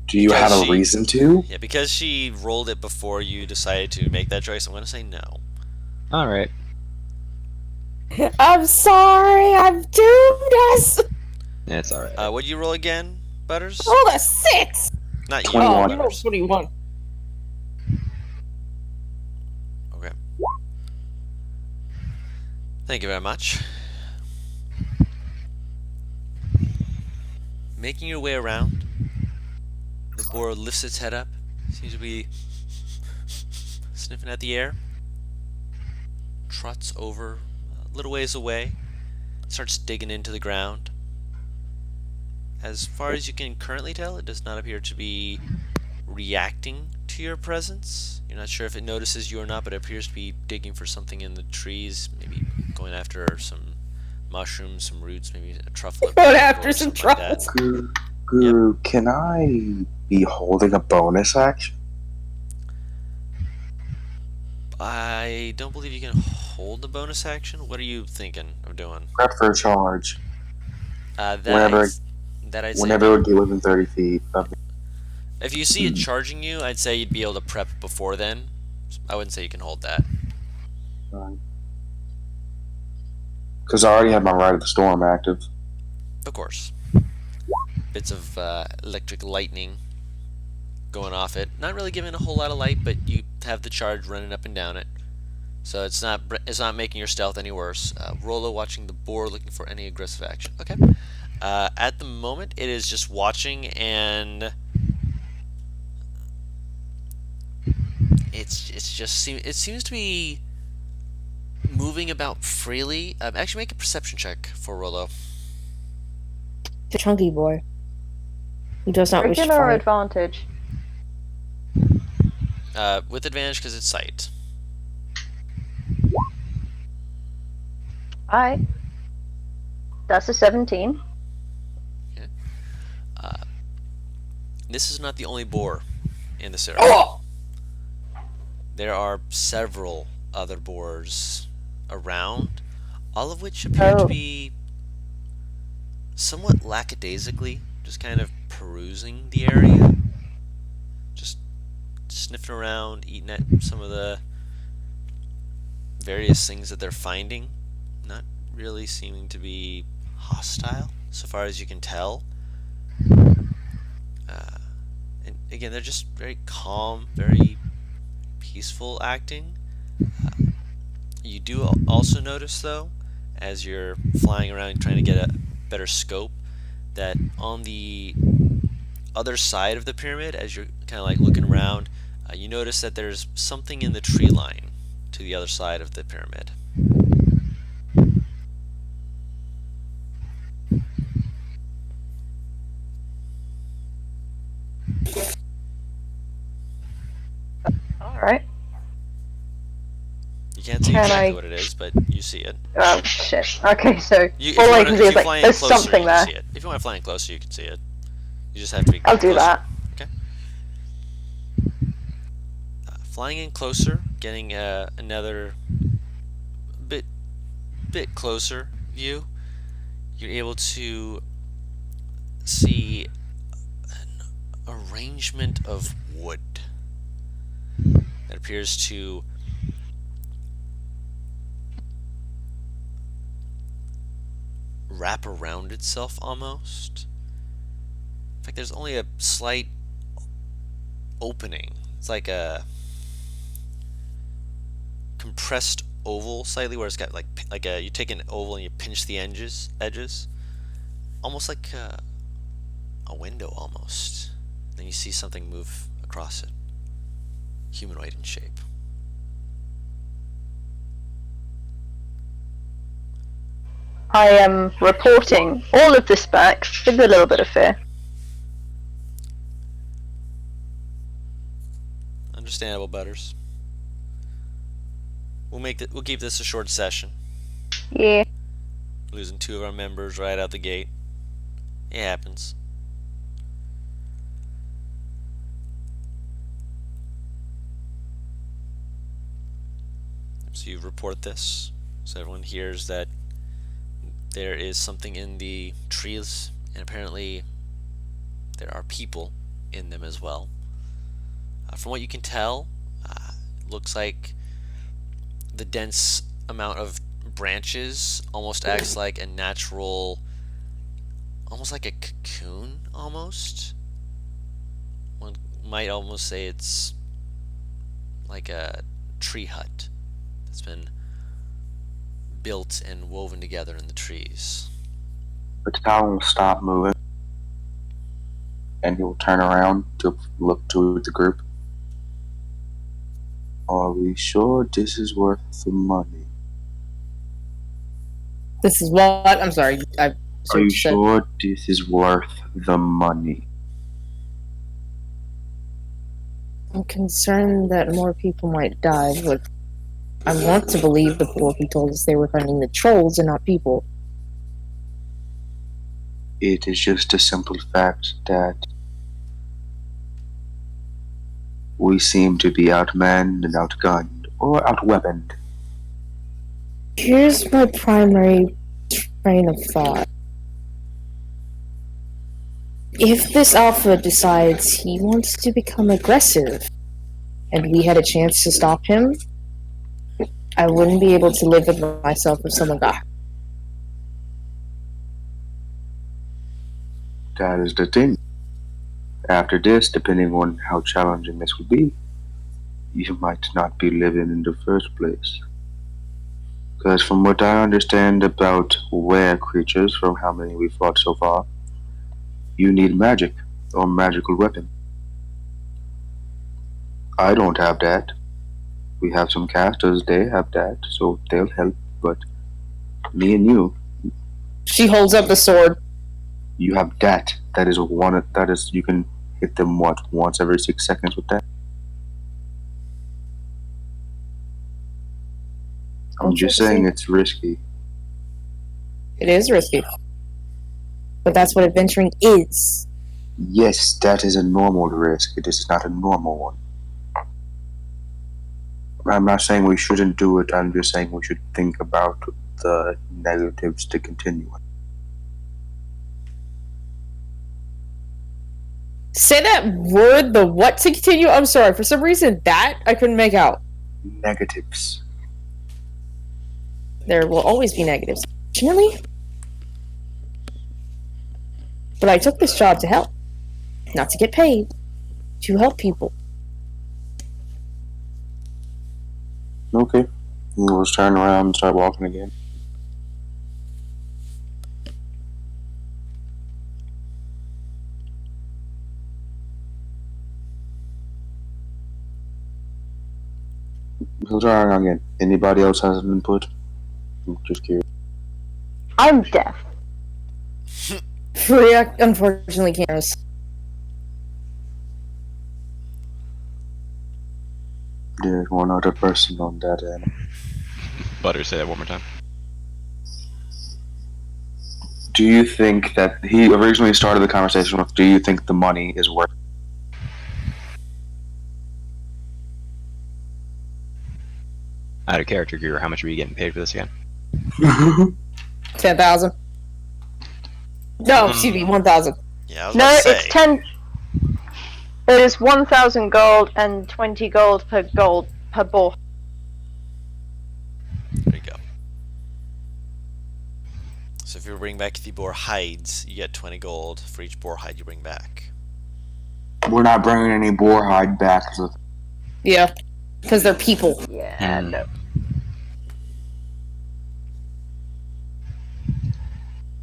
Do you have a She- reason to? Yeah, because she rolled it before you decided to make that choice, I'm going to say no. Alright. I'm sorry, I've doomed us! It's alright. What'd you roll again, Butters? Roll a 6! Not you, 21. Oh, you rolled Butters. 21. Okay. Thank you very much. Making your way around, the boar lifts its head up, seems to be sniffing at the air, trots over a little ways away, starts digging into the ground. As far as you can currently tell, it does not appear to be reacting to your presence. You're not sure if it notices you or not, but it appears to be digging for something in the trees, maybe going after some mushrooms, some roots, maybe a truffle. Going after some something like that. truffles. Guru, can I be holding a bonus action? I don't believe you can hold the bonus action. What are you thinking of doing? Prep for a charge. That Whenever- I'd say Whenever it would be within 30 feet of me. if you see it charging you, I'd say you'd be able to prep before then. I wouldn't say you can hold that. Because I already have my Ride of the Storm active. Of course. Bits of electric lightning going off it. Not really giving a whole lot of light, but you have the charge running up and down it. So it's not making your stealth any worse. Rolo watching the boar, looking for any aggressive action. Okay. At the moment, it is just watching, and it seems to be moving about freely. Actually, make a perception check for Rolo. The chunky boy. He does not wish to Regular or fight. advantage? With advantage because it's sight. Alright. That's a 17. This is not the only boar in this area. Oh! There are several other boars around, all of which appear to Oh. be somewhat lackadaisically, just kind of perusing the area, just sniffing around, eating at some of the various things that they're finding, not really seeming to be hostile so far as you can tell. And again, they're just very calm, very peaceful acting. You do also notice, though, as you're flying around trying to get a better scope, that on the other side of the pyramid, as you're kind of like looking around, you notice that there's something in the tree line to the other side of the pyramid. Alright. You can't see Can exactly I- what it is, but you see it. Oh, shit. Okay, so If all I wanna- can if see you is like, fly in there's closer, something you there. can see it. If you want to fly in closer, you can see it. You just have to be I'll do closer. that. Flying in closer, getting another bit closer view, you're able to see an arrangement of wood that appears to wrap around itself almost. In fact, there's only a slight opening. It's like a compressed oval slightly, where it's got like you take an oval and you pinch the edges, almost like a window almost. Then you see something move across it, humanoid in shape. I am reporting all of this back with a little bit of fear. Understandable, Butters. We'll keep this a short session. Yeah. Losing 2 of our members right out the gate. It happens. So you report this, so everyone hears that there is something in the trees, and apparently there are people in them as well. From what you can tell, it looks like the dense amount of branches almost acts like a natural, almost like a cocoon almost. One might almost say it's like a tree hut that's been built and woven together in the trees. The tower will stop moving. And he will turn around to look to the group. Are we sure this is worth the money? This is what? I'm sorry. Are you sure this is worth the money? I'm concerned that more people might die, but I want to believe the people who told us they were hunting the trolls and not people. It is just a simple fact that we seem to be outmanned and outgunned, or outweaponed. Here's my primary train of thought. If this alpha decides he wants to become aggressive, and we had a chance to stop him, I wouldn't be able to live with myself if someone got hurt. That is the thing. After this, depending on how challenging this will be, you might not be living in the first place. Because from what I understand about were creatures, from how many we've fought so far, you need magic or magical weapon. I don't have that. We have some casters, they have that, so they'll help, but me and you, She holds up the sword. you have that. That is one, that is, you can hit them once every 6 seconds with that. I'm just saying it's risky. It is risky. But that's what adventuring is. Yes, that is a normal risk. This is not a normal one. I'm not saying we shouldn't do it, I'm just saying we should think about the negatives to continue it. Say that word, the what to continue? I'm sorry, for some reason that I couldn't make out. Negatives. There will always be negatives. Fortunately. But I took this job to help. Not to get paid. To help people. Okay. We'll just turn around and start walking again. We'll turn around again. Anybody else has an input? I'm just curious. I'm deaf. Freya, unfortunately, can't. There's one other person on that end. Butter, say that one more time. Do you think that he originally started the conversation with, do you think the money is worth Out of character, Greer, how much are you getting paid for this again? 10,000. No, excuse me, 1,000. Yeah, I was No, about to say. it's 10. It is 1,000 gold and 20 gold per boar. There you go. So if you bring back the boar hides, you get 20 gold for each boar hide you bring back. We're not bringing any boar hide back. So Yeah, because they're people. Yeah, Hmm. no.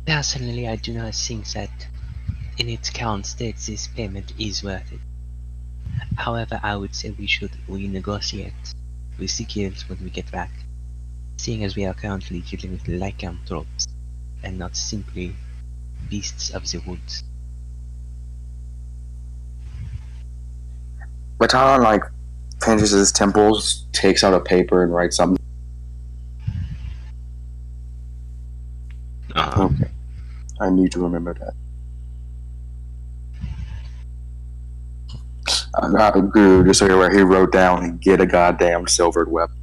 Personally, I do not think that in its current state this payment is worth it. However, I would say we should renegotiate with the guilds when we get back, seeing as we are currently dealing with lycanthropes and not simply beasts of the woods. Baton, like, pinches his temples, takes out a paper and writes something. Okay. I need to remember that. Guru, just so you're aware, he wrote down and get a goddamn silvered weapon.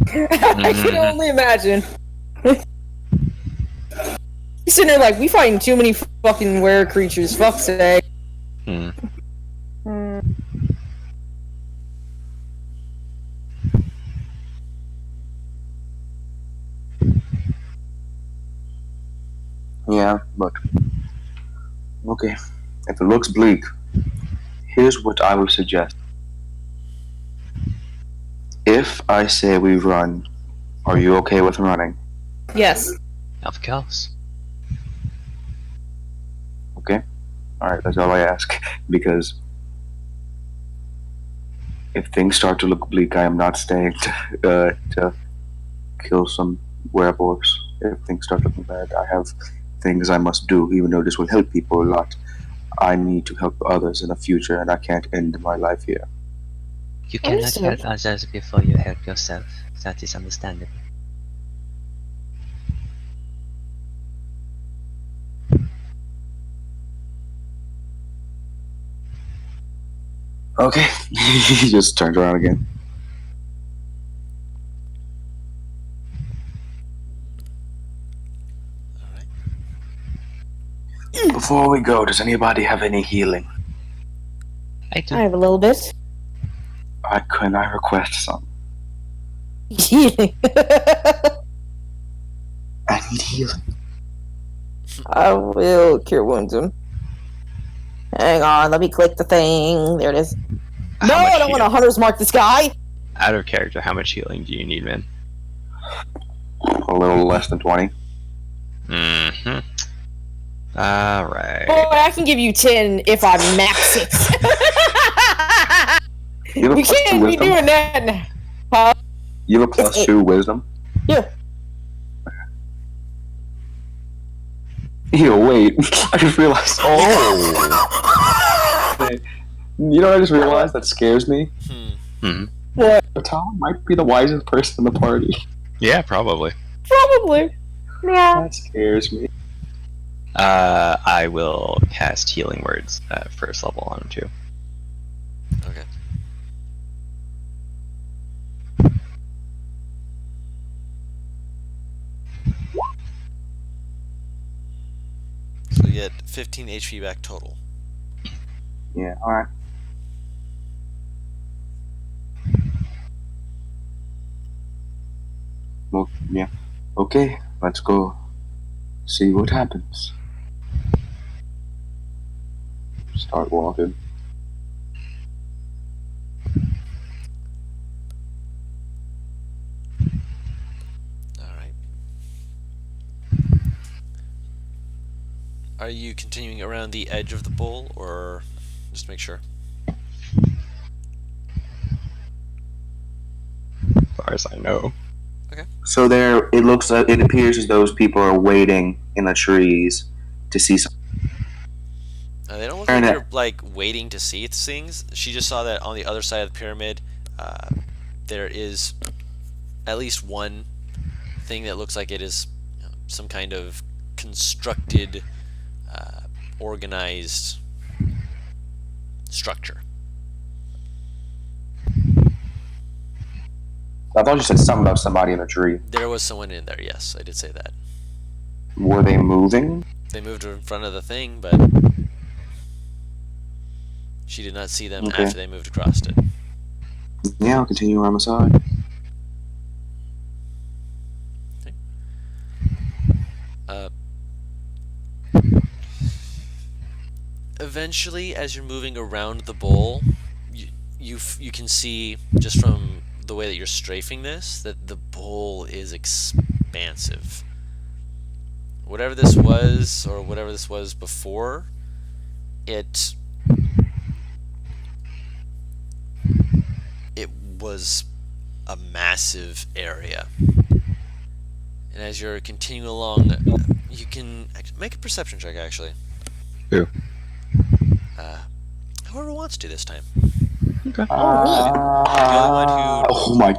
I can only imagine. He's sitting there like, we fighting too many fucking were creatures, fuck's sake. Hmm. Hmm. Yeah, but okay. If it looks bleak, here's what I would suggest. If I say we run, are you okay with running? Yes. Of course. Okay? Alright, that's all I ask. Because if things start to look bleak, I am not staying to kill some werewolves. if things start looking bad. I have things I must do, even though this will help people a lot. I need to help others in the future, and I can't end my life here. You cannot Understood. help others before you help yourself. That is understandable. Okay. He just turns around again. All right. Before we go, does anybody have any healing? I do. I have a little bit. Can I request some? Healing. I need healing. I will cure wounds him. Hang on, let me click the thing. There it is. No, I don't want to hunter's mark this guy. Out of character, how much healing do you need, man? A little less than 20. Mm-hmm. Alright. Boy, I can give you 10 if I max it. You have a You plus 2 can't be wisdom? doing that now. Huh? You have a plus 2 wisdom? Yeah. Yo, wait. I just realized. Oh! You know what I just realized that scares me? Hmm. Tom might be the wisest person in the party. Yeah, probably. Probably. Yeah. That scares me. I will cast Healing Words at first level on him too. Okay. So you get 15 HP back total. Yeah, alright. Well, yeah. Okay, let's go see what happens. Start walking. All right. Are you continuing around the edge of the bowl, or just make sure? As far as I know. So there, it appears as those people are waiting in the trees to see something. They don't look Fair like enough. they're like waiting to see things. She just saw that on the other side of the pyramid, there is at least one thing that looks like it is some kind of constructed, organized structure. I thought you said something about somebody in a tree. There was someone in there. Yes, I did say that. Were they moving? They moved in front of the thing, but she did not see them Okay. after they moved across it. Yeah, I'll continue around the side. Eventually, as you're moving around the bowl, you can see just from the way that you're strafing this that the bowl is expansive. Whatever this was, or whatever this was before, it was a massive area. And as you're continuing along, you can make a perception check, actually. Who? Whoever wants to this time. Oh my.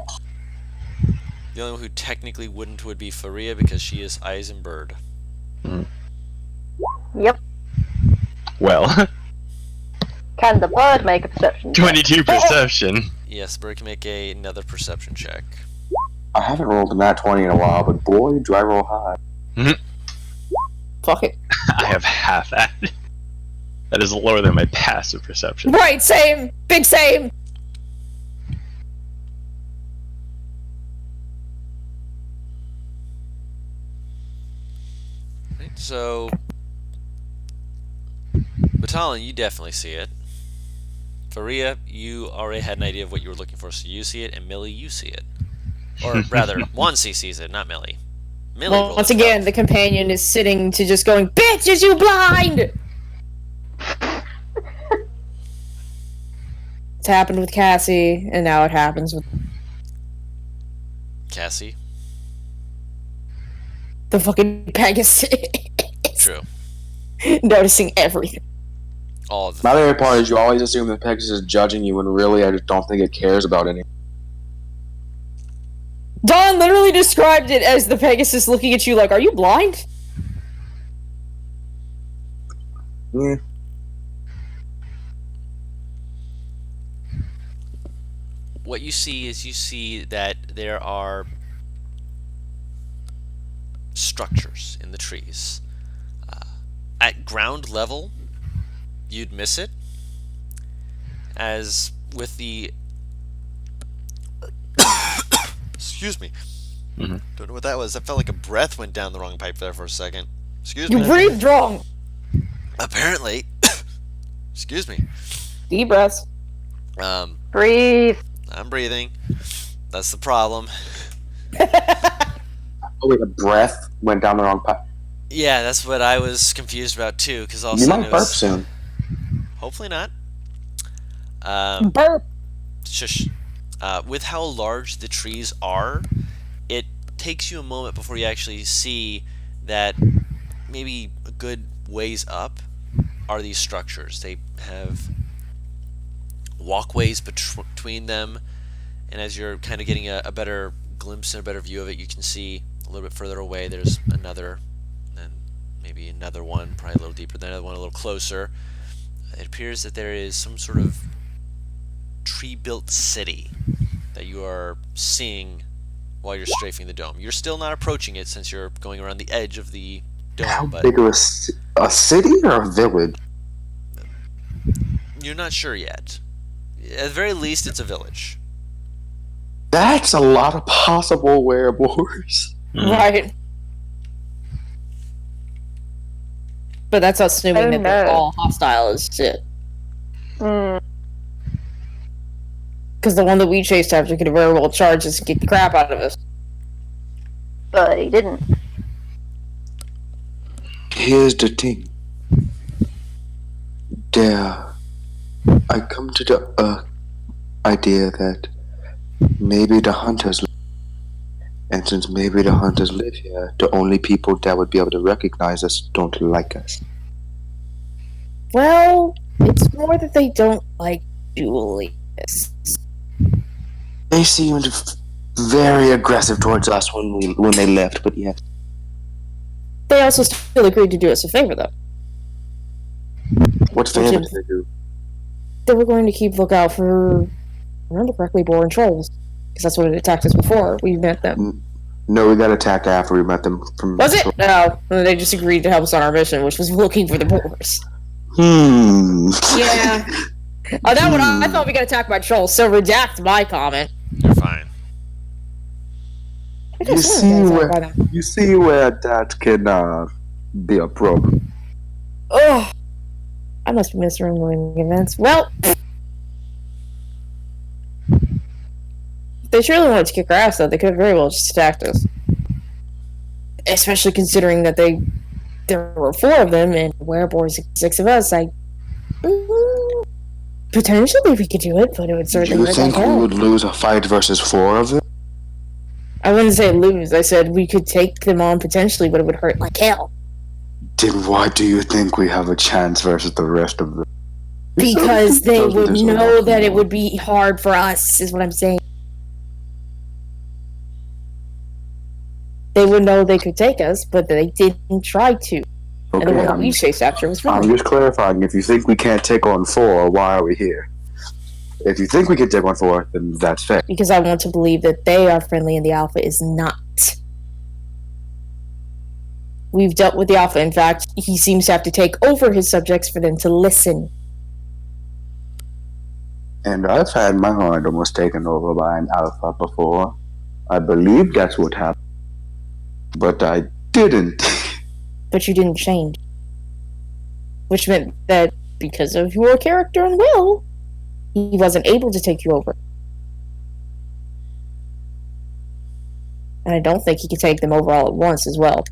The only one who technically wouldn't would be Faria, because she is Eisenberg. Yep. Well, Can the bird make a perception check? 22 perception. Yes, Bird can make another perception check. I haven't rolled a nat 20 in a while, but boy, do I roll high. Fuck it. I have half that. That is lower than my passive perception. Right, same. Big same. Right, so, Batalon, you definitely see it. Faria, you already had an idea of what you were looking for, so you see it, and Millie, you see it. Or rather, Wansi sees it, not Millie. Millie Well, rolled once a again, 12. the companion is sitting to just going, "Bitch, is you blind?" It's happened with Cassie, and now it happens with Cassie. The fucking Pegasus. True. Noticing everything. All of the My favorite things. part is you always assume that Pegasus is judging you when really I just don't think it cares about anything. Don literally described it as the Pegasus looking at you like, are you blind? Yeah. What you see is you see that there are structures in the trees. At ground level, you'd miss it, as with the excuse me. Mhm. Don't know what that was. I felt like a breath went down the wrong pipe there for a second. Excuse You me. breathed wrong. Apparently. Excuse me. Deep breaths. Breathe. I'm breathing. That's the problem. Oh wait, a breath went down the wrong pipe. Yeah, that's what I was confused about too. Because all of a You sudden might it burp was, soon. hopefully not. Burp. Shush. With how large the trees are, it takes you a moment before you actually see that maybe a good ways up are these structures. They have walkways between them, and as you're kind of getting a better glimpse and a better view of it, you can see a little bit further away there's another, and maybe another one, probably a little deeper, then another one a little closer. It appears that there is some sort of tree-built city that you are seeing while you're strafing the dome. You're still not approaching it since you're going around the edge of the How dome, but big of a city or a village? you're not sure yet. At the very least, it's a village. That's a lot of possible werewolves. Right. But that's assuming Oh, that they're no. all hostile as shit. Mm, Because the one that we chased after could very well charge us and kick the crap out of us. but he didn't. Here's the thing. I come to the idea that maybe the hunters, and since maybe the hunters live here, the only people that would be able to recognize us don't like us. Well, it's more that they don't like duelists. They seemed very aggressive towards us when they left, but yet They also still agreed to do us a favor, though. what favor did they do? They were going to keep lookout for, if I remember correctly, boar and trolls. Because that's what had attacked us before we met them. No, we got attacked after we met them. Was it? No. They just agreed to help us on our mission, which was looking for the boars. Yeah. Oh, that one, I thought we got attacked by trolls, so redact my comment. You're fine. I guess one of the guys by them. You see where that can be a problem. Ugh. I must be misremembering events. Well, if they surely wanted to kick our ass, though, they could have very well just attacked us. Especially considering that there were 4 of them, and werewolves 6 of us. Potentially we could do it, but it would Do certainly you hurt think like we hell. would lose a fight versus 4 of them? I wouldn't say lose. I said we could take them on potentially, but it would hurt like hell. Then why do you think we have a chance versus the rest of them? Because they Those would are just know awful. that it would be hard for us, is what I'm saying. They would know they could take us, but they didn't try to. And the Okay, one that we chased after was I'm friendly. just clarifying. If you think we can't take on 4, why are we here? If you think we can take on 4, then that's fair. Because I want to believe that they are friendly and the Alpha is not. We've dealt with the Alpha. In fact, he seems to have to take over his subjects for them to listen. And I've had my mind almost taken over by an alpha before. I believe that's what happened. But I didn't. But you didn't change. Which meant that because of your character and will, he wasn't able to take you over. And I don't think he could take them over all at once as well.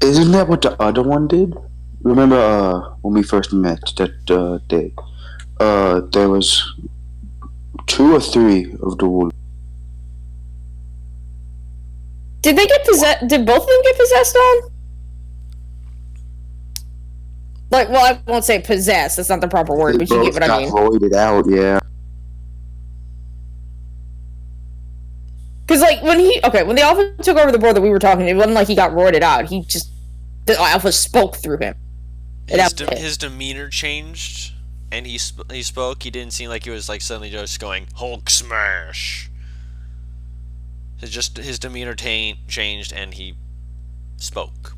Isn't that what the other one did? Remember when we first met that day? There was 2 or 3 of the wolves. Did they get possessed? Did both of them get possessed on? Like, well, I won't say possessed. That's not the proper word, They but you both get what I got mean. voided out, yeah. Because, like, when the alpha took over the board that we were talking, it wasn't like he got roided out. He just, the alpha spoke through him. And that was it. His demeanor changed, and he spoke. He didn't seem like he was like suddenly just going Hulk smash. His demeanor changed, and he spoke.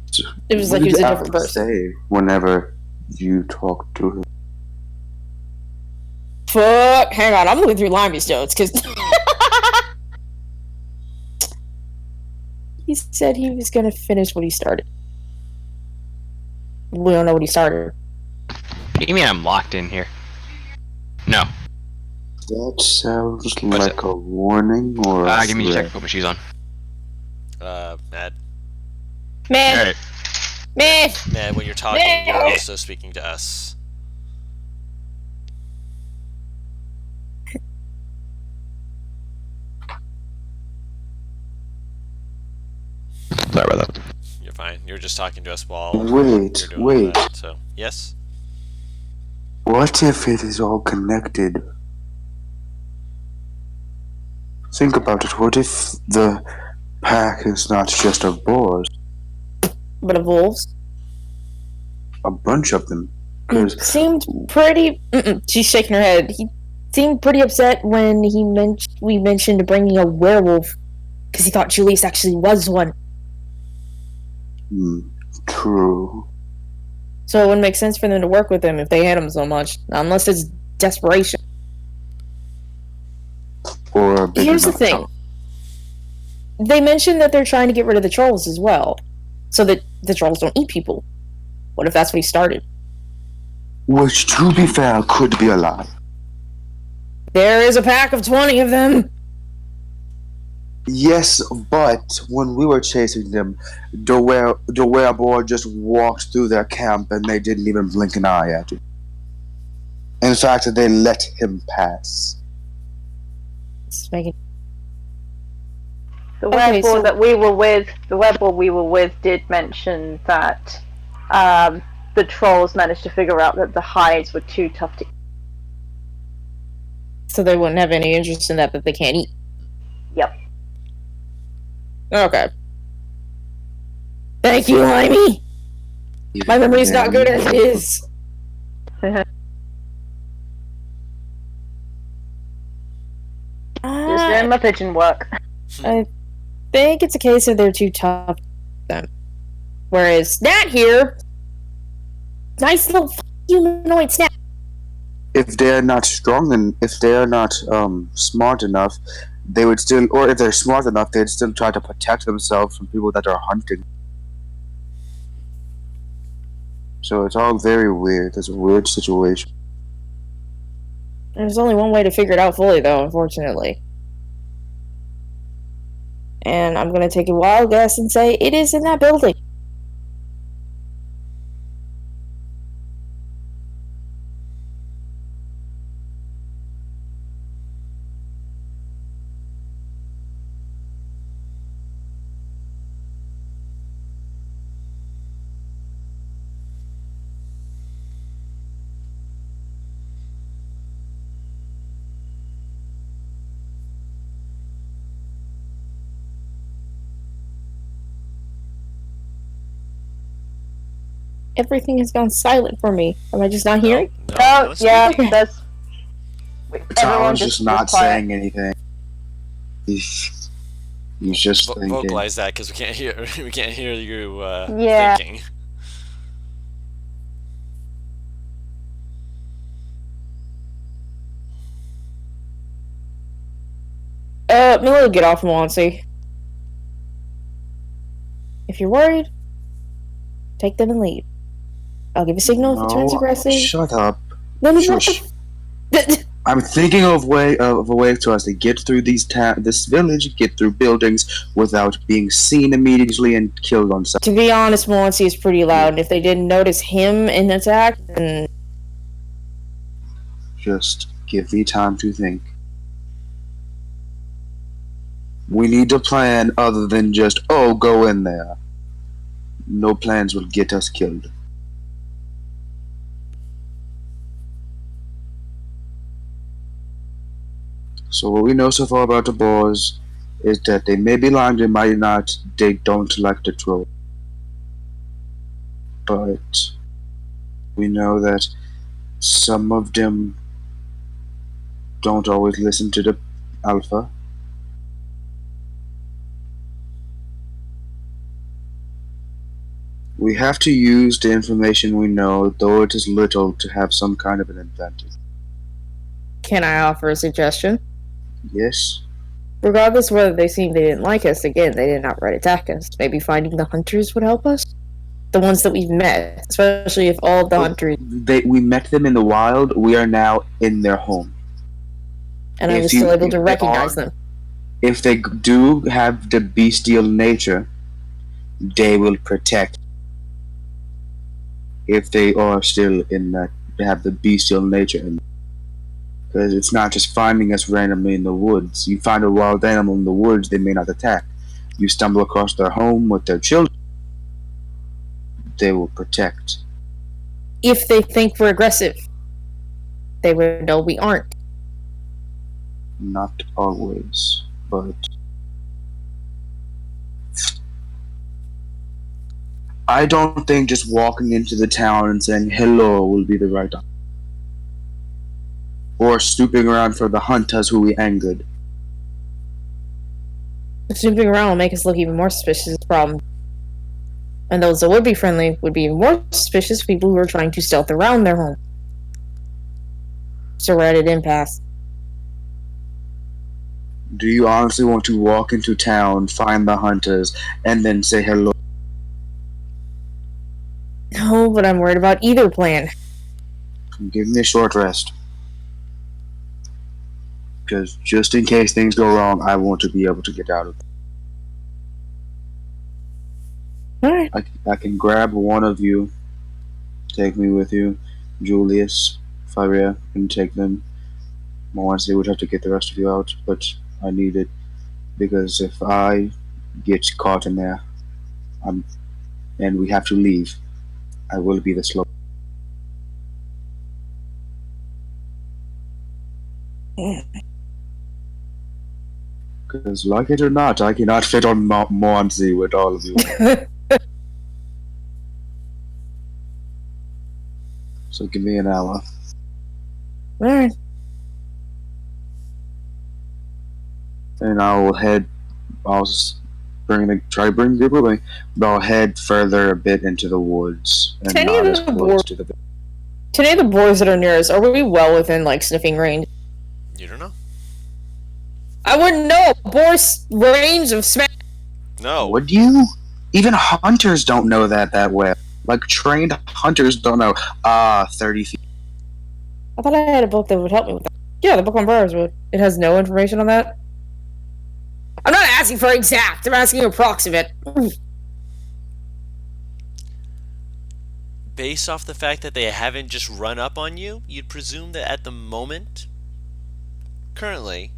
It was What like he did was a the different actor person. say whenever you talked to him? Fuck, hang on, I'm looking through Limey's notes, because... he said he was gonna finish what he started. We don't know what he started. You mean I'm locked in here? No. That sounds What's like it? a warning or a Give me a threat. check. Put my shoes on. Mad. Man, Alright. man, Mad, when you're talking, you're also speaking to us. Sorry about that. You're fine. You're just talking to us while Wait, you're doing wait. that. So, yes? What if it is all connected? Think about it. What if the pack is not just of boars, but of wolves. a bunch of them? Because Seemed pretty... She's shaking her head. He seemed pretty upset when we mentioned bringing a werewolf, because he thought Julius actually was one. true. So it wouldn't make sense for them to work with him if they hate him so much, unless it's desperation. Or a big Here's the enough thing. town. They mentioned that they're trying to get rid of the trolls as well, so that the trolls don't eat people. What if that's what he started? Which, to be fair, could be a lie. There is a pack of 20 of them! Yes, but when we were chasing them, the wereboar just walked through their camp and they didn't even blink an eye at it. In fact, they let him pass. It's making... The Okay, werewolf so- that we were with, the werewolf we were with, did mention that the trolls managed to figure out that the hides were too tough to. So they wouldn't have any interest in that they can't eat. Yep. Okay. Thank you, Limey! My memory's not good as it is. Just doing my pigeon work. I think it's a case of they're too tough for them. Whereas Nat here, nice little humanoid snap. If they're not strong and if they're not smart enough, they would still, or if they're smart enough, they'd still try to protect themselves from people that are hunting. So it's all very weird. It's a weird situation. There's only one way to figure it out fully, though, unfortunately. And I'm gonna take a wild guess and say it is in that building. Everything has gone silent for me. Am I just not hearing? Oh, let's yeah, speak. that's. Everyone Talon's just not was quiet. saying anything. He's just thinking. Vocalize that because we can't hear. We can't hear you Yeah. thinking. Miller, get off Monty. If you're worried, take them and leave. I'll give a signal if it turns No, aggressive. shut up. Then what Shush. the I'm thinking of a way to us to get through this village, get through buildings without being seen immediately and killed on sight. To be honest, Monty is pretty loud, and if they didn't notice him in attack, then Just give me time to think. We need a plan other than just, oh, go in there. No plans will get us killed. So what we know so far about the boars is that they may be lying, they might not, they don't like the troll. But we know that some of them don't always listen to the alpha. We have to use the information we know, though it is little, to have some kind of an advantage. Can I offer a suggestion? Yes? Regardless whether they didn't like us, again, they didn't outright attack us. Maybe finding the hunters would help us? The ones that we've met, especially if all the hunters... We met them in the wild, we are now in their home. And I was still able to recognize them. If they do have the bestial nature, they will protect. If they are still in that, they have the bestial nature. Because it's not just finding us randomly in the woods. You find a wild animal in the woods, they may not attack. You stumble across their home with their children, they will protect. If they think we're aggressive, they would know we aren't. Not always, but I don't think just walking into the town and saying hello will be the right option. Or stooping around for the hunters who we angered. Snooping around will make us look even more suspicious of the problem. And those that would be friendly would be even more suspicious of people who are trying to stealth around their home. So we're at an impasse. Do you honestly want to walk into town, find the hunters, and then say hello? No, but I'm worried about either plan. Give me a short rest. Because just in case things go wrong, I want to be able to get out of it. Alright. I can grab one of you, take me with you. Julius, Faria can take them. Wednesday would have to get the rest of you out, but I need it because if I get caught in there, and we have to leave, I will be the slow. Because, like it or not, I cannot fit on Monzi with all of you. So give me an hour. Alright. And I will head. I'll try to bring the group with me, but I'll head further a bit into the woods and Any not of as the close to the. To any of the boars that are near us, are we well within, like, sniffing range? You don't know? I wouldn't know! Boar's range of smell. No. Would you? Even hunters don't know that well. Like trained hunters don't know. 30 feet. I thought I had a book that would help me with that. Yeah, the book on boars would. It has no information on that. I'm not asking for exact, I'm asking approximate. Based off the fact that they haven't just run up on you, you'd presume that at the moment, currently,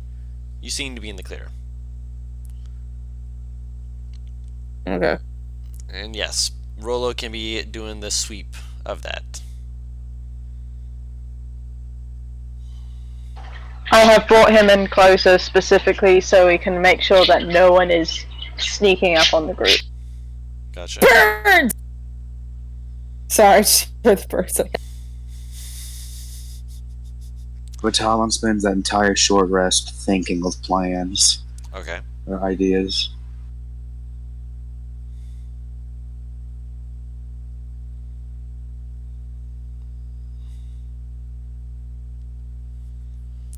you seem to be in the clear. Okay. And yes, Rolo can be doing the sweep of that. I have brought him in closer specifically so we can make sure that no one is sneaking up on the group. Gotcha. Birds! Sorry, for the birds. But Talon spends that entire short rest thinking of plans Okay. or ideas.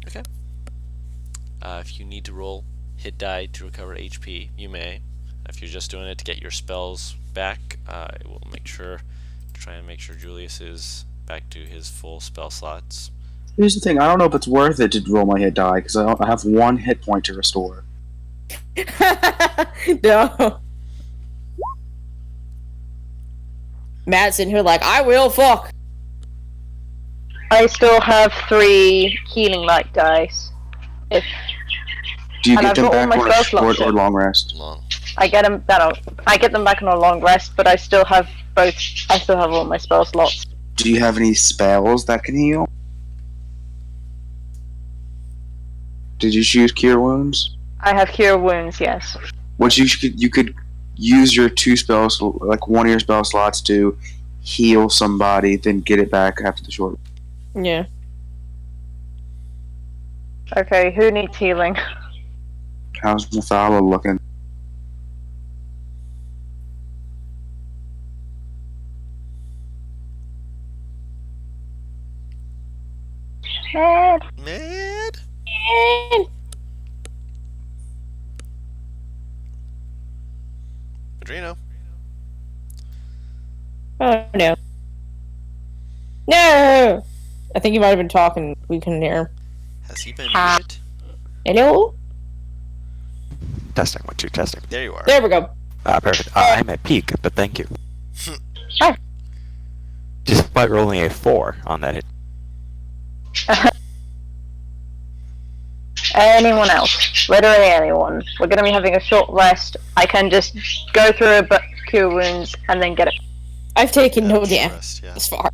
Okay. If you need to roll hit die to recover HP, you may. If you're just doing it to get your spells back, I will try and make sure Julius is back to his full spell slots. Here's the thing, I don't know if it's worth it to roll my hit die, because I have 1 hit point to restore. No. Matt's in here like, I will fuck. I still have 3 healing light dice. If Do you And get I've them got all back my on a spell short slots or in. long rest? Long. I get them. I get them back on a long rest, but I still have both. I still have all my spell slots. Do you have any spells that can heal? Did you choose Cure Wounds? I have Cure Wounds. Yes. Which you could use your 2 spells, like one of your spell slots, to heal somebody, then get it back after the short. Yeah. Okay. Who needs healing? How's Nathala looking? Mad. Mad? Padrino. Oh no. No! I think he might have been talking. We couldn't hear him. Has he been Ah. muted? Hello? Testing, 1, 2, testing. There you are. There we go. Perfect. I'm at peak, but thank you. Hi. Despite rolling a 4 on that hit. Anyone else? Literally anyone. We're gonna be having a short rest. I can just go through a Cure Wounds and then get it. I've taken no Short damage rest, yeah. this far.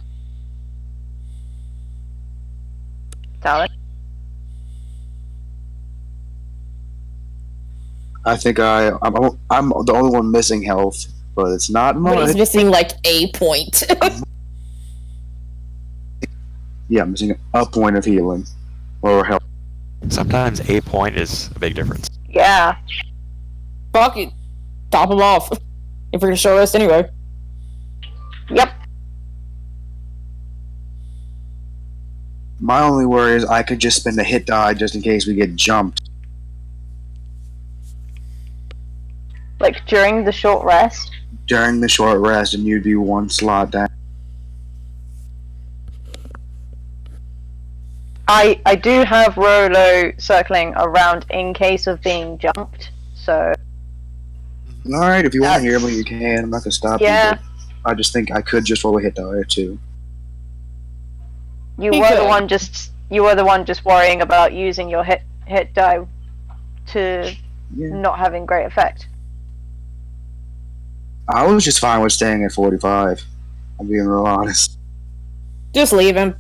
Talon. I think I'm the only one missing health, but it's not But he's much. missing like a point. Yeah, I'm missing a point of healing or health. Sometimes a point is a big difference. Yeah. Fuck it. Top him off. If we're gonna show us anyway. Yep. My only worry is I could just spend a hit die just in case we get jumped. Like during the short rest. During the short rest, and you'd be 1 slot down. I do have Rolo circling around in case of being jumped. So Alright, if you want to hear That's- me, you can. I'm not gonna stop yeah. you. But I just think I could just roll a hit die or 2. You He were the could. one just worrying about using your hit die to Yeah. not having great effect. I was just fine with staying at 45. I'm being real honest. Just leave him.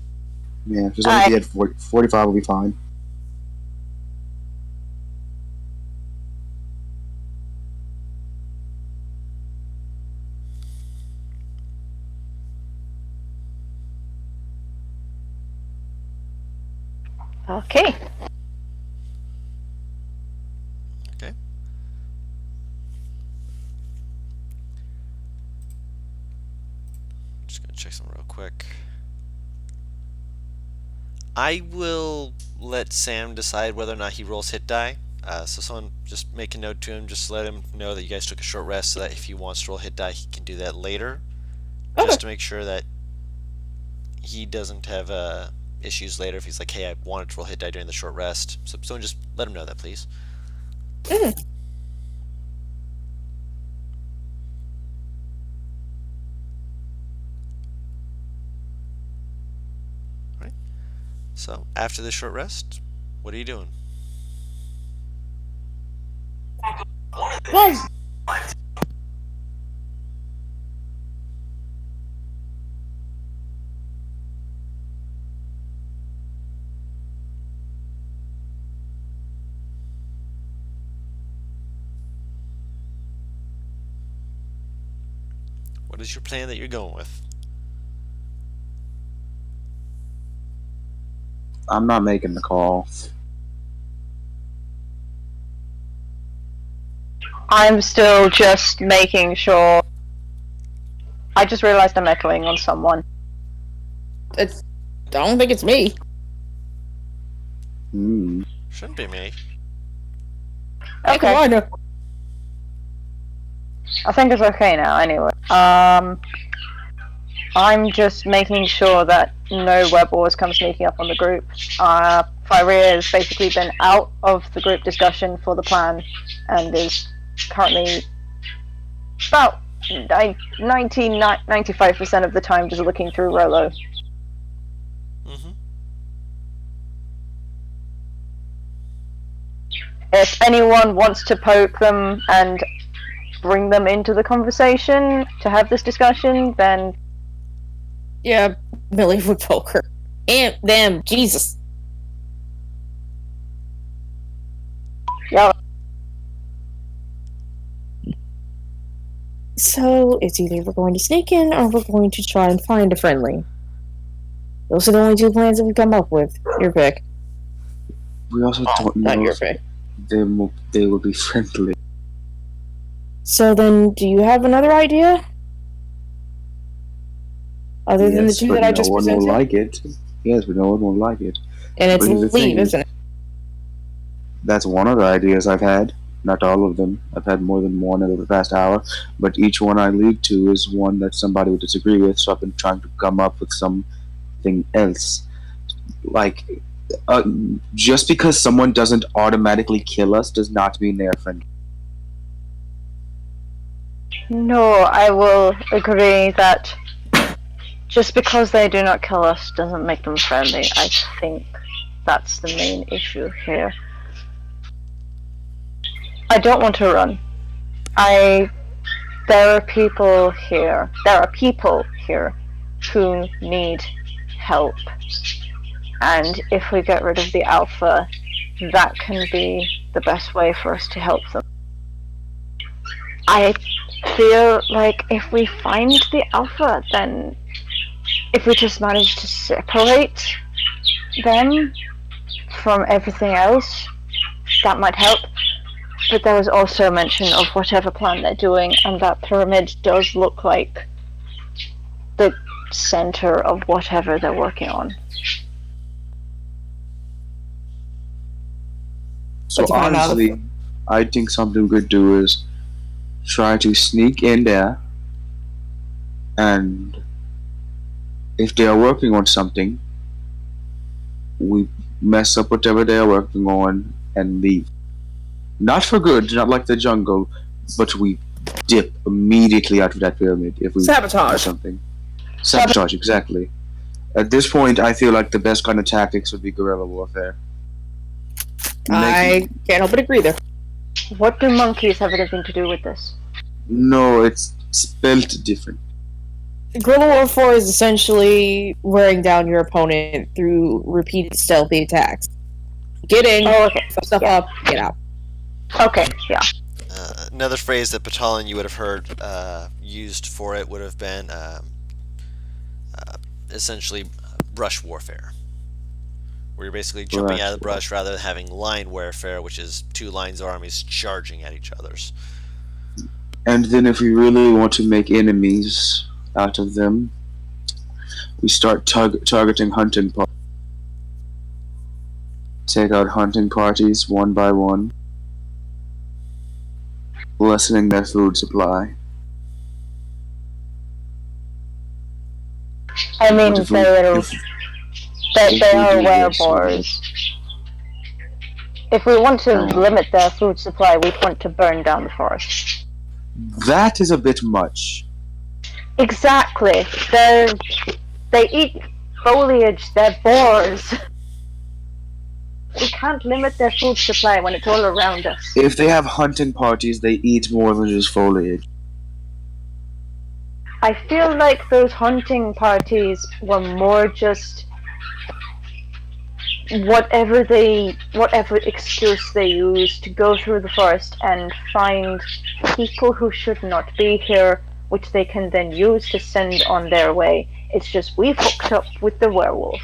Yeah, just let me be at 45 will be fine. Okay. Okay. Just gonna check something real quick. I will let Sam decide whether or not he rolls hit die. So someone just make a note to him, just let him know that you guys took a short rest so that if he wants to roll hit die, he can do that later. Okay. Just to make sure that he doesn't have issues later if he's like, hey, I wanted to roll hit die during the short rest. So someone just let him know that, please. Right. So after the short rest, what are you doing? Run! What is your plan that you're going with? I'm not making the call. I'm still just making sure. I just realized I'm echoing on someone. It's, I don't think it's me. Hmm. Shouldn't be me. Heck, Okay. I know. I think it's okay now, anyway. I'm just making sure that no web wars come sneaking up on the group. Fyria has basically been out of the group discussion for the plan and is currently about 95% of the time just looking through Rolo. Mm-hmm. If anyone wants to poke them and bring them into the conversation to have this discussion, then Yeah, Millie would poke her. And them, Jesus. yeah. So it's either we're going to sneak in or we're going to try and find a friendly. Those are the only two plans that we come up with. Your pick. We also don't Not know your if pick. they will be friendly. So then, do you have another idea? Other than the Yes, two but that I no just one presented? will like it. Yes, but no one will like it. And it's But here's the thing leave, is- isn't it? That's one of the ideas I've had. Not all of them. I've had more than one over the past hour, but each one I lead to is one that somebody would disagree with. So I've been trying to come up with something else. Like, just because someone doesn't automatically kill us does not mean they're friendly. No, I will agree that just because they do not kill us doesn't make them friendly. I think that's the main issue here. I don't want to run. There are people here who need help. And if we get rid of the Alpha, that can be the best way for us to help them. I feel like if we find the Alpha, then if we just manage to separate them from everything else, that might help. But there was also mention of whatever plan they're doing, and that pyramid does look like the center of whatever they're working on. So But to find out- honestly, I think something we could do is try to sneak in there, and if they are working on something, we mess up whatever they are working on and leave. Not for good, not like the jungle, but we dip immediately out of that pyramid if we Sabotage. do something. Sabotage, exactly. At this point, I feel like the best kind of tactics would be guerrilla warfare. I can't help but agree there. What do monkeys have anything to do with this? No, it's spelled different. Guerrilla Warfare is essentially wearing down your opponent through repeated stealthy attacks. Get in, Oh, okay. fuck stuff Yeah. up, get out. Okay, yeah. Another phrase that Batalon you would have heard used for it would have been essentially brush warfare, where you're basically jumping out of the brush rather than having line warfare, which is two lines of armies charging at each other's. And then if we really want to make enemies out of them, we start targeting hunting parties. Take out hunting parties one by one, lessening their food supply. I mean, If we- they are if- if we do this, werebores. If we want to Oh. limit their food supply, we'd want to burn down the forest. That is a bit much. Exactly. They eat foliage. They're boars. We can't limit their food supply when it's all around us. If they have hunting parties, they eat more than just foliage. I feel like those hunting parties were more just whatever excuse they use to go through the forest and find people who should not be here, which they can then use to send on their way. It's just we fucked up with the werewolf.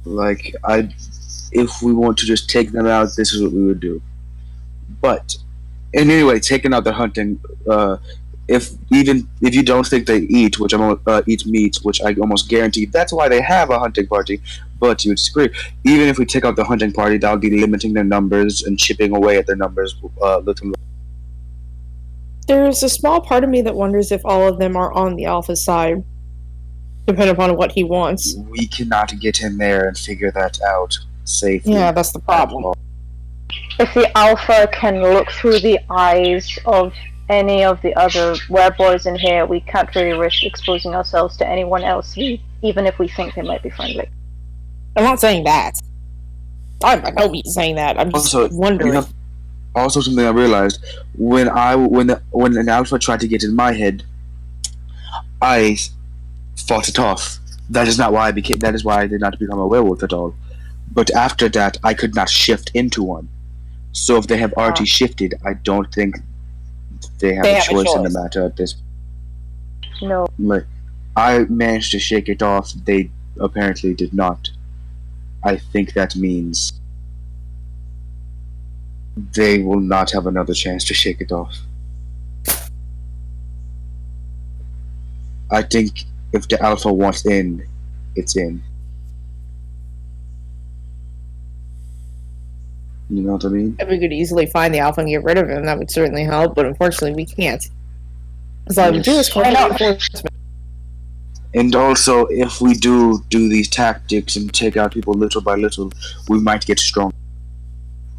Like, if we want to just take them out, this is what we would do. But, and anyway, taking out the hunting, if you don't think they eat, eat meat, which I almost guarantee, that's why they have a hunting party. But you would disagree. Even if we take out the hunting party, that would be limiting their numbers and chipping away at their numbers. Little. There's a small part of me that wonders if all of them are on the Alpha side, depending upon what he wants. We cannot get in there and figure that out safely. Yeah, that's the problem. If the Alpha can look through the eyes of any of the other wereboys in here, we can't really risk exposing ourselves to anyone else. We even if we think they might be friendly. I'm not saying that. I'm by no means saying that. I'm just Also, wondering. you know, also something I realized when an alpha tried to get in my head, I fought it off. That is not why I became. That is why I did not become a werewolf at all. But after that, I could not shift into one. So if they have already shifted, I don't think they have a choice in the matter at this. No. Like, I managed to shake it off. They apparently did not. I think that means they will not have another chance to shake it off. I think if the alpha wants in, it's in. You know what I mean? If we could easily find the alpha and get rid of him, that would certainly help, but unfortunately we can't. Because all we do is call reinforcement. And also, if we do these tactics and take out people little by little, we might get strong.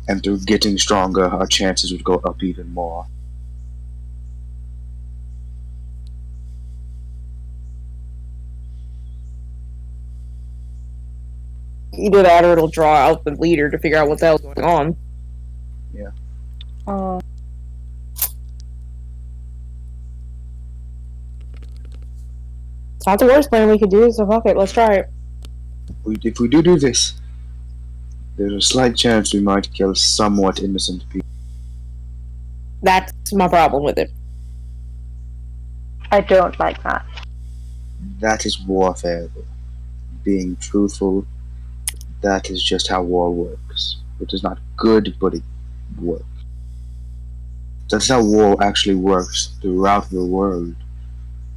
And through getting stronger, our chances would go up even more. Either that or it'll draw out the leader to figure out what the hell's going on. Yeah. It's not the worst plan we could do, so fuck it, let's try it. If we do this, there's a slight chance we might kill somewhat innocent people. That's my problem with it. I don't like that. That is warfare, though. Being truthful, that is just how war works. It is not good, but it works. That's how war actually works throughout the world,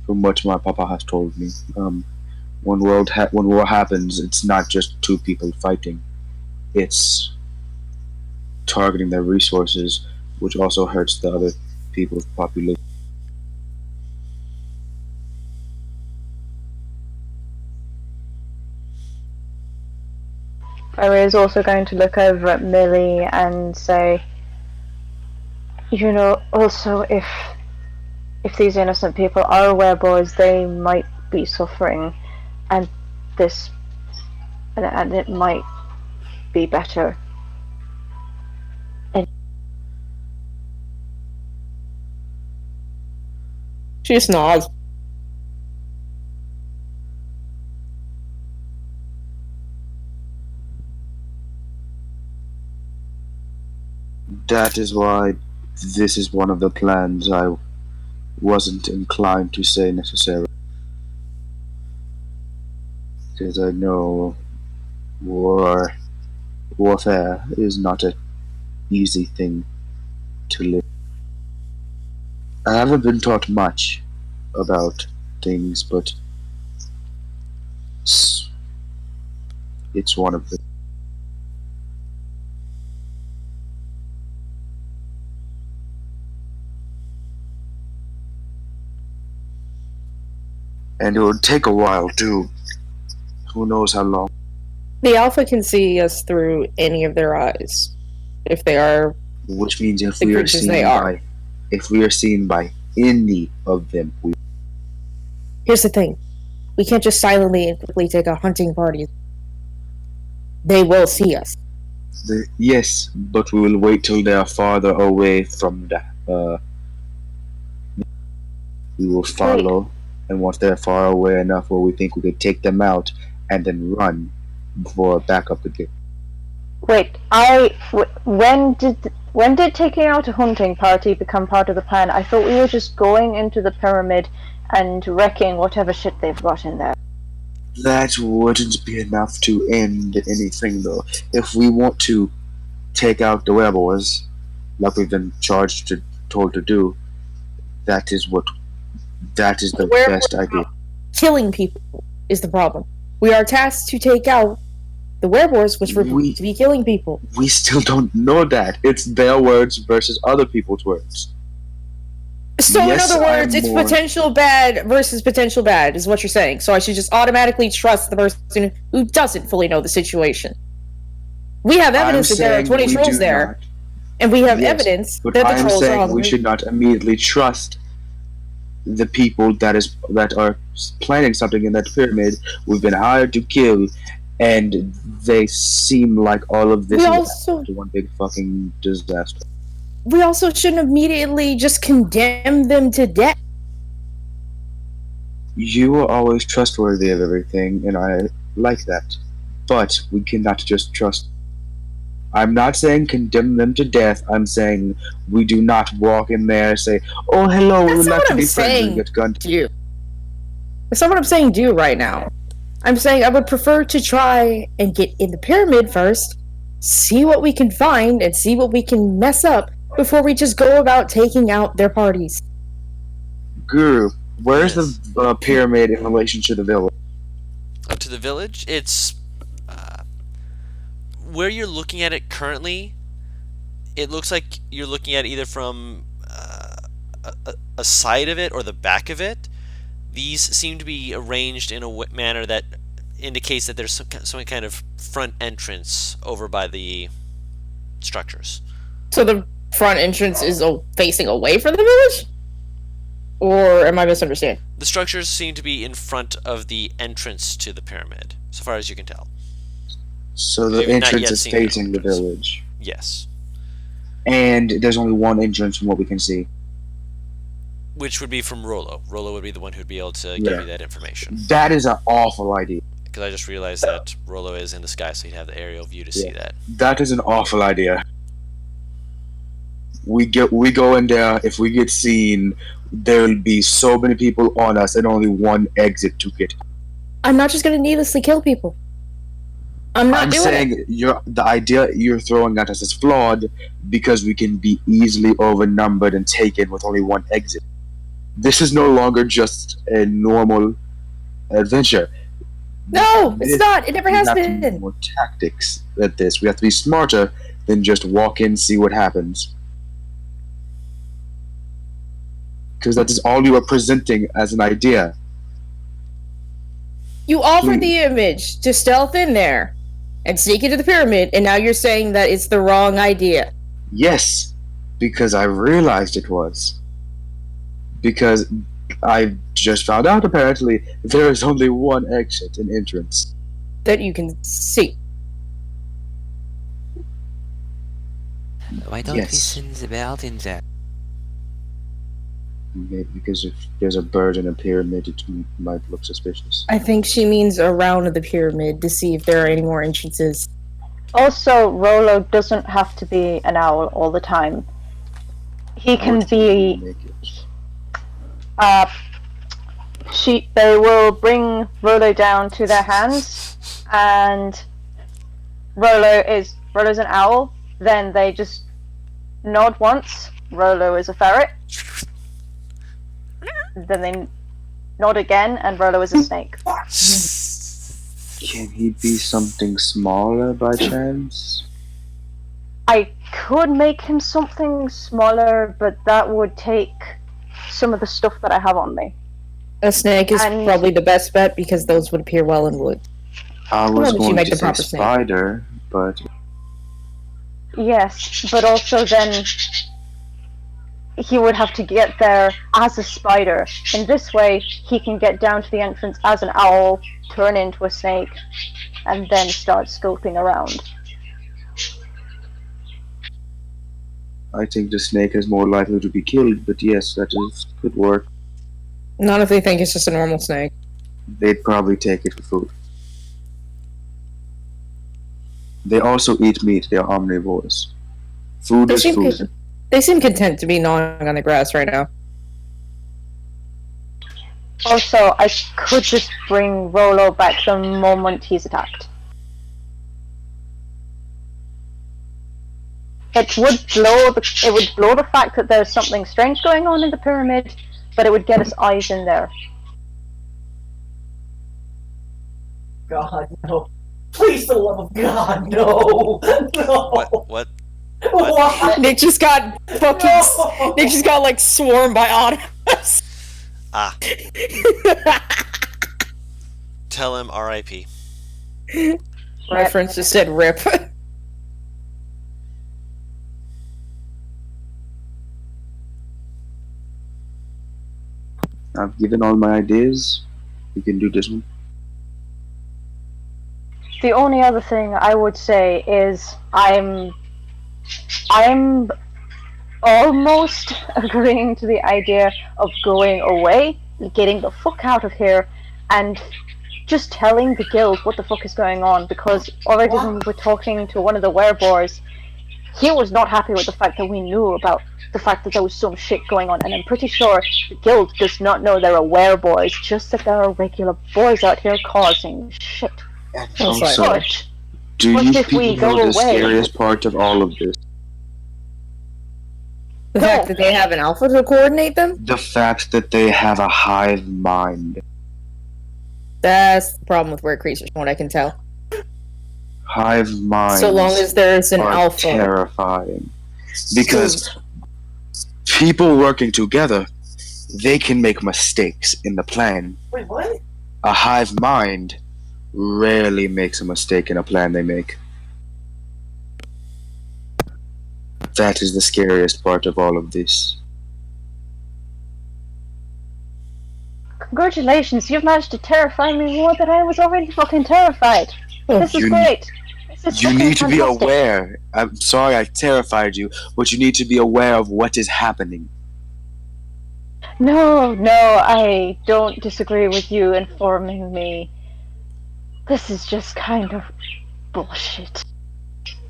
from what my papa has told me. When war happens, it's not just two people fighting. It's targeting their resources, which also hurts the other people's population. Ira is also going to look over at Millie and say, you know, also if these innocent people are wereboys, they might be suffering, and it might be better. And She just nods. That is why this is one of the plans I wasn't inclined to say necessarily. Because I know warfare is not an easy thing to live. I haven't been taught much about things, but it's one of them. And it would take a while too. Who knows how long? The Alpha can see us through any of their eyes, if they are. Which means if the we are creatures seen they are. by, if we are seen by any of them, we. Here's the thing: we can't just silently and quickly take a hunting party. They will see us. Yes, but we will wait till they are farther away from the. We will follow, and once they're far away enough where we think we could take them out, and then run before backup again. wait, when did taking out a hunting party become part of the plan? I thought we were just going into the pyramid and wrecking whatever shit they've got in there. That wouldn't be enough to end anything, though. If we want to take out the werewolves, like we've been told to do, that is the best idea. Killing people is the problem. We are tasked to take out the werewolves, which were to be killing people. We still don't know that. It's their words versus other people's words. So Yes, in other words, I'm it's more- potential bad versus potential bad, is what you're saying. So I should just automatically trust the person who doesn't fully know the situation. We have evidence that there are 20 trolls there, and we have Yes, evidence but that the I'm trolls are saying on the we should not immediately trust the people that are planning something in that pyramid. We've been hired to kill, and they seem like all of this We is also one big fucking disaster. we also shouldn't immediately just condemn them to death. You are always trustworthy of everything, and I like that. But we cannot just trust. I'm not saying condemn them to death. I'm saying we do not walk in there and say, "Oh, hello, we That's would not like what to I'm be friends," and saying. get gunned. Do. That's not what I'm saying do right now. I'm saying I would prefer to try and get in the pyramid first, see what we can find, and see what we can mess up before we just go about taking out their parties. Guru, where's Yes. the pyramid in relation to the village? Up to the village, it's where you're looking at it currently. It looks like you're looking at either from a side of it or the back of it. These seem to be arranged in a manner that indicates that there's some kind of front entrance over by the structures. So the front entrance is facing away from the village? Or am I misunderstanding? The structures seem to be in front of the entrance to the pyramid, so far as you can tell. So the You've not entrance yet is seen the facing the entrance. village, Yes. and there's only one entrance from what we can see. Which would be from Rollo. Rollo would be the one who'd be able to give Yeah. you that information. That is an awful idea. Because I just realized that Rollo is in the sky, so you'd have the aerial view to see Yeah. that. That is an awful idea. We go in there. If we get seen, there will be so many people on us, and only one exit to get. I'm not just gonna needlessly kill people. I'm not I'm doing saying it. the idea you're throwing at us is flawed because we can be easily overnumbered and taken with only one exit. This is no longer just a normal adventure. No, it's not. It never We has have to use been. more tactics at this. We have to be smarter than just walk in, see what happens. Because that is all you are presenting as an idea. You offered the image to stealth in there and sneak into the pyramid, and now you're saying that it's the wrong idea. Yes, because I realized it was. Because I just found out apparently there is only one exit and entrance. That you can see. Why don't we Yes. send the belt in there? Maybe because if there's a bird in a pyramid, it might look suspicious. I think she means around the pyramid to see if there are any more entrances. Also, Rollo doesn't have to be an owl all the time. He can be. They will bring Rollo down to their hands, and Rollo's an owl. Then they just nod once. Rollo is a ferret. Then they nod again, and Rollo is a snake. Can he be something smaller by chance? I could make him something smaller, but that would take some of the stuff that I have on me. A snake is And- probably the best bet because those would appear well in wood. I Why was would you going make to the say proper snake? spider, but Yes, but also then he would have to get there as a spider. In this way, he can get down to the entrance as an owl, turn into a snake, and then start scoping around. I think the snake is more likely to be killed. But yes, could work. Not if they think it's just a normal snake. They'd probably take it for food. They also eat meat. They are omnivores. Food They is seem, food. they seem content to be gnawing on the grass right now. Also, I could just bring Rollo back the moment he's attacked. It would blow the fact that there's something strange going on in the pyramid, but it would get his eyes in there. God, no. Please, for the love of God, no. No. What? Why? Nick just got fucking. Nick just got like swarmed by otters. Ah. Tell him R.I.P. My friends just said rip. I've given all my ideas. We can do this one. The only other thing I would say is I'm almost agreeing to the idea of going away, getting the fuck out of here, and just telling the guild what the fuck is going on, because already when we were talking to one of the werebores, he was not happy with the fact that we knew about the fact that there was some shit going on, and I'm pretty sure the guild does not know there are werebores, just that there are regular boys out here causing shit. Also, But do what you if we people know go the away? scariest part of all of this? The fact that they have an alpha to coordinate them? The fact that they have a hive mind. That's the problem with were creatures, from what I can tell. Hive minds. So long as there's an are alpha. terrifying. Because people working together, they can make mistakes in the plan. Wait, what? A hive mind rarely makes a mistake in a plan they make. That is the scariest part of all of this. Congratulations, you've managed to terrify me more than I was already fucking terrified. This is You- great. This is You fucking need to be fantastic. aware. I'm sorry I terrified you, but you need to be aware of what is happening. No, I don't disagree with you informing me. This is just kind of bullshit.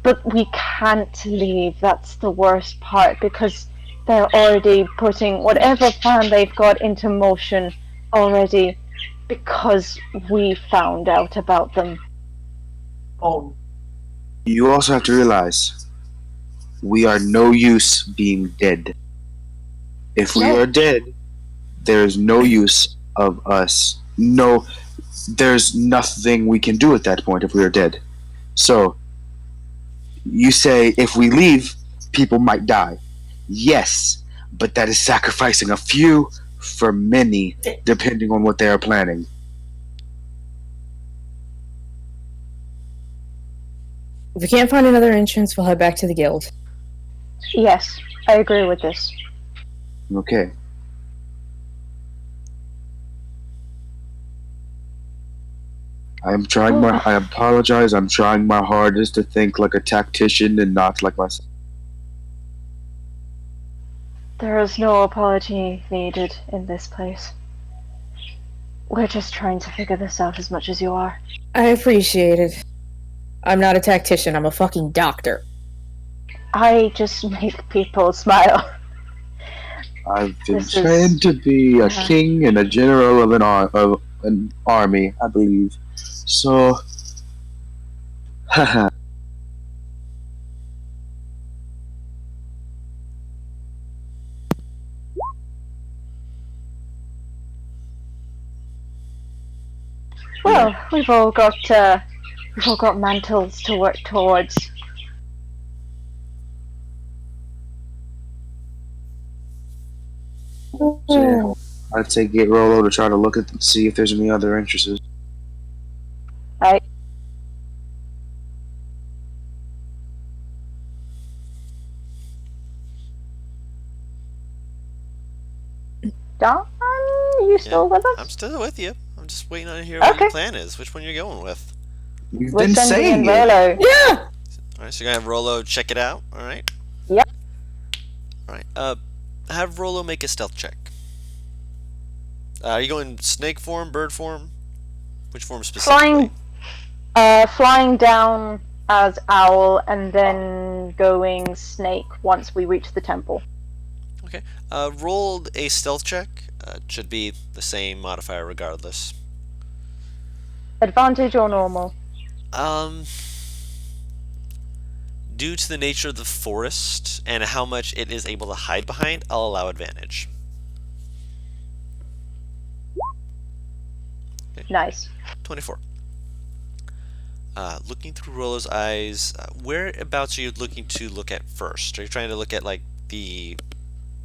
But we can't leave, that's the worst part, because they're already putting whatever plan they've got into motion already, because we found out about them. Oh. You also have to realize we are no use being dead. If we No. are dead, there is no use of us. No, there's nothing we can do at that point if we are dead. So, you say if we leave, people might die. Yes, but that is sacrificing a few for many, depending on what they are planning. If we can't find another entrance, we'll head back to the guild. Yes, I agree with this. Okay. I apologize, I'm trying my hardest to think like a tactician and not like myself. There is no apology needed in this place. We're just trying to figure this out as much as you are. I appreciate it. I'm not a tactician, I'm a fucking doctor. I just make people smile. I've been This is- trained to be a Yeah. king and a general of an army, I believe. So, haha. Well, we've all got mantles to work towards. So, yeah, I'd say get Rolo to try to look at them, see if there's any other entrances. Don, you still with us? I'm still with you. I'm just waiting on to hear what Okay. your plan is. Which one you're going with? You've We're been sending saying in it. Rolo. Yeah! Alright, so you're gonna have Rolo check it out, alright? Yep. Alright, have Rolo make a stealth check. Are you going snake form, bird form? Which form specifically? Flying down as owl and then going snake once we reach the temple. Rolled a stealth check. It should be the same modifier regardless. Advantage or normal? Due to the nature of the forest and how much it is able to hide behind, I'll allow advantage. Nice. 24. Looking through Rolo's eyes, whereabouts are you looking to look at first? Are you trying to look at like the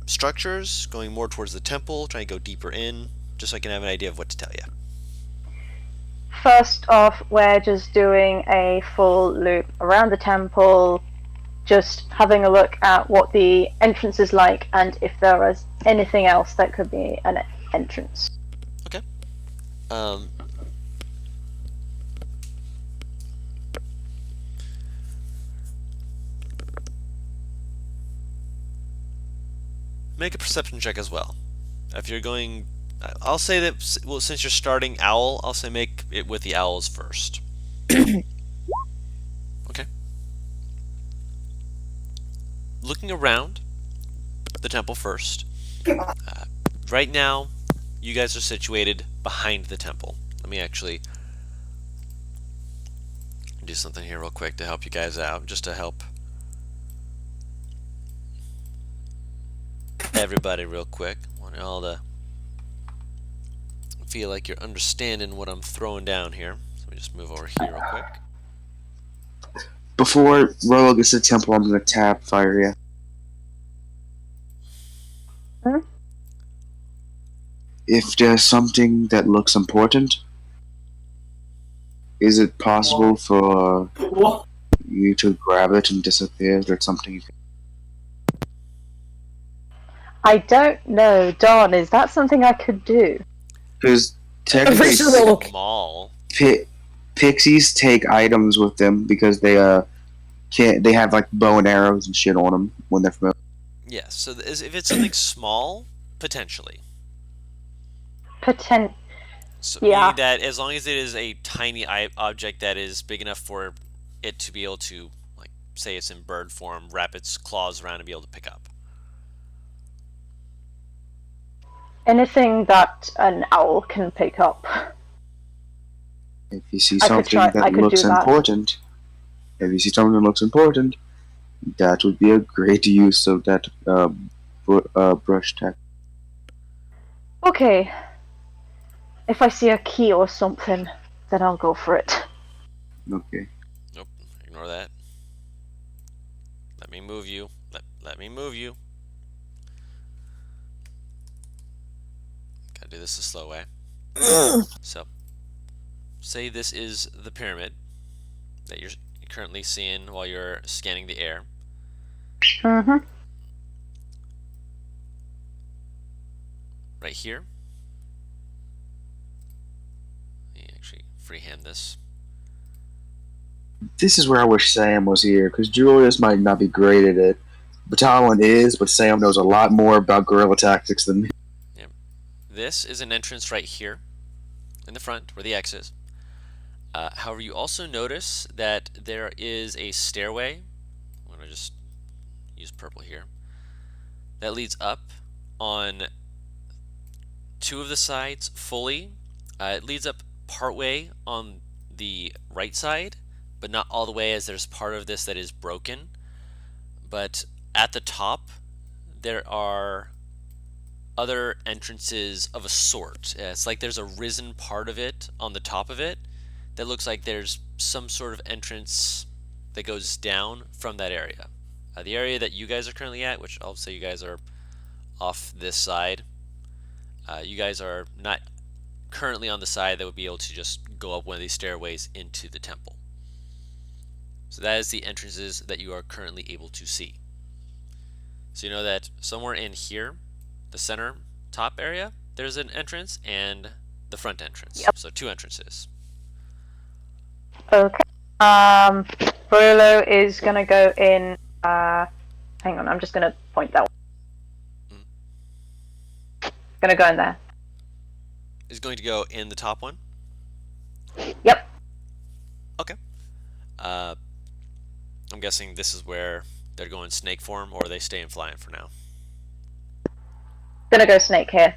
structures, going more towards the temple, trying to go deeper in, just so I can have an idea of what to tell you? First off, we're just doing a full loop around the temple, just having a look at what the entrance is like and if there is anything else that could be an entrance. Um, make a perception check as well. If you're going, I'll say that. Well, since you're starting owl, I'll say make it with the owls first. Okay. Looking around the temple first. Right now, you guys are situated behind the temple. Let me actually do something here real quick to help you guys out, just to help everybody real quick. I want y'all to feel like you're understanding what I'm throwing down here. So let me just move over here real quick. Before Rolo gets to the temple, I'm gonna tap Fire. Huh? If there's something that looks important, is it possible for you to grab it and disappear? Is there something you can... I don't know, Don. Is that something I could do? Because technically, Original. Mall. pixies take items with them because they can't. They have like bow and arrows and shit on them when they're familiar. Yes. So if it's something small, potentially. So Yeah. meaning that as long as it is a tiny object that is big enough for it to be able to, like, say it's in bird form, wrap its claws around and be able to pick up. Anything that an owl can pick up. If you see I could something try- I that could looks do that. important, that would be a great use of that brush tech. Okay. If I see a key or something, then I'll go for it. Okay. Nope. Ignore that. Let me move you. Let me move you. Gotta do this the slow way. So, say this is the pyramid that you're currently seeing while you're scanning the air. Mm-hmm. Right here. Let me actually freehand this. This is where I wish Sam was here, because Julius might not be great at it. Batalon is, but Sam knows a lot more about guerrilla tactics than me. This is an entrance right here in the front where the X is. However, you also notice that there is a stairway. I'm going to just use purple here. That leads up on two of the sides fully. It leads up partway on the right side, but not all the way, as there's part of this that is broken. But at the top, there are other entrances of a sort. It's like there's a risen part of it on the top of it that looks like there's some sort of entrance that goes down from that area. The area that you guys are currently at, which I'll say you guys are off this side, you guys are not currently on the side that would be able to just go up one of these stairways into the temple. So that is the entrances that you are currently able to see. So you know that somewhere in here, the center top area, there's an entrance and the front entrance. Yep. So two entrances. Okay. Brulo is gonna go in. Hang on, I'm just gonna point that one. Gonna go in there. Is going to go in the top one? Yep. Okay. I'm guessing this is where they're going snake form, or they stay in flying for now. Gonna go snake here.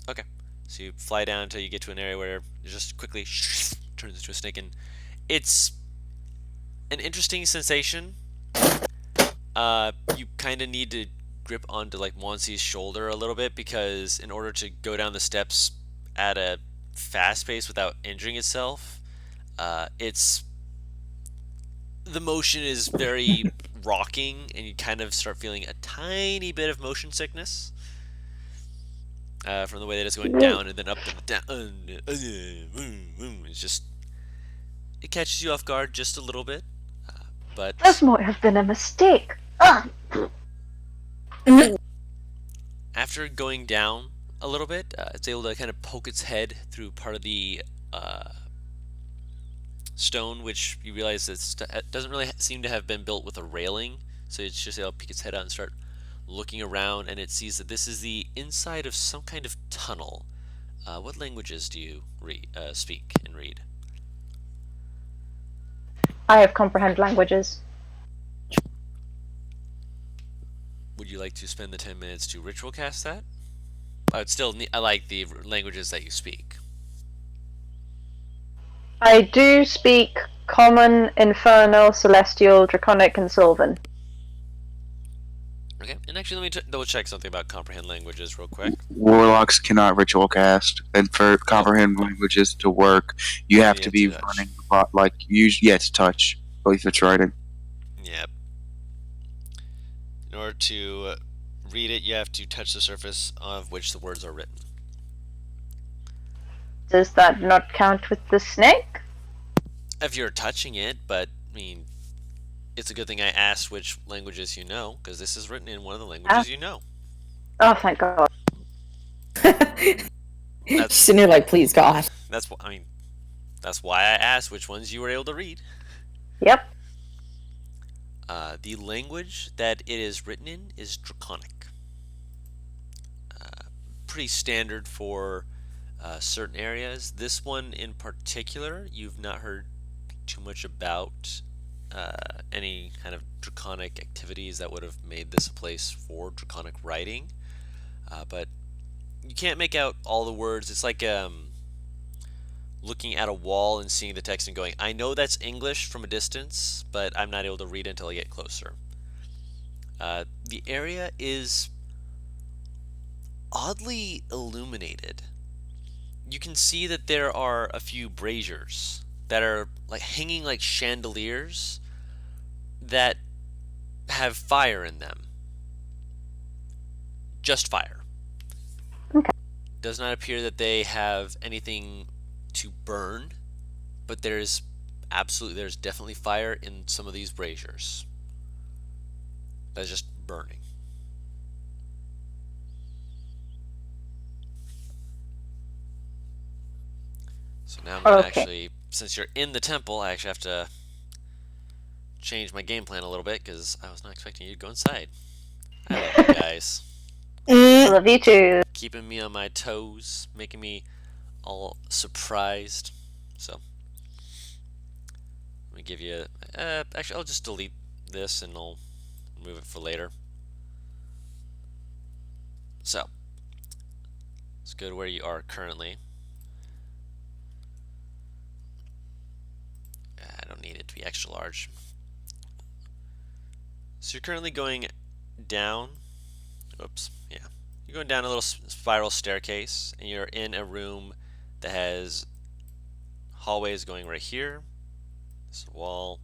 Okay. So you fly down until you get to an area where it just quickly turns into a snake, and it's an interesting sensation. You kind of need to grip onto like Monsi's shoulder a little bit, because in order to go down the steps at a fast pace without injuring itself, the motion is very rocking, and you kind of start feeling a tiny bit of motion sickness from the way that it's going down and then up and down. It's just, it catches you off guard just a little bit, but This might have been a mistake. after going down a little bit. It's able to kind of poke its head through part of the stone, which you realize it doesn't really seem to have been built with a railing, so it's just able to peek its head out and start looking around, and it sees that this is the inside of some kind of tunnel. What languages do you speak and read? I have comprehend languages. Would you like to spend the 10 minutes to ritual cast that? I like the languages that you speak. I do speak Common, Infernal, Celestial, Draconic, and Sylvan. Okay, and actually let me double check something about comprehend languages real quick. Warlocks cannot ritual cast, and for comprehend languages to work, you have You to have be to touch. running the bot like it's touch. At least it's writing. Yep. In order to read it, you have to touch the surface of which the words are written. Does that not count with the snake? If you're touching it, but I mean, it's a good thing I asked which languages you know, because this is written in one of the languages you know. Oh, thank God. Just sitting here like, please, God. That's why I asked which ones you were able to read. Yep. The language that it is written in is Draconic. Pretty standard for certain areas. This one in particular, you've not heard too much about any kind of Draconic activities that would have made this a place for Draconic writing. But you can't make out all the words. It's like looking at a wall and seeing the text and going, I know that's English from a distance, but I'm not able to read it until I get closer. The area is oddly illuminated. You can see that there are a few braziers that are like hanging like chandeliers that have fire in them. Just fire. Okay. Does not appear that they have anything to burn, but there's definitely fire in some of these braziers. That's just burning. So now I'm gonna actually, since you're in the temple, I actually have to change my game plan a little bit because I was not expecting you to go inside. I love you guys. I love you too. Keeping me on my toes, making me all surprised. So let me give you actually I'll just delete this and I'll move it for later. So let's go to where you are currently. I don't need it to be extra large. So you're currently going down. Oops, yeah. You're going down a little spiral staircase, and you're in a room that has hallways going right here. This wall.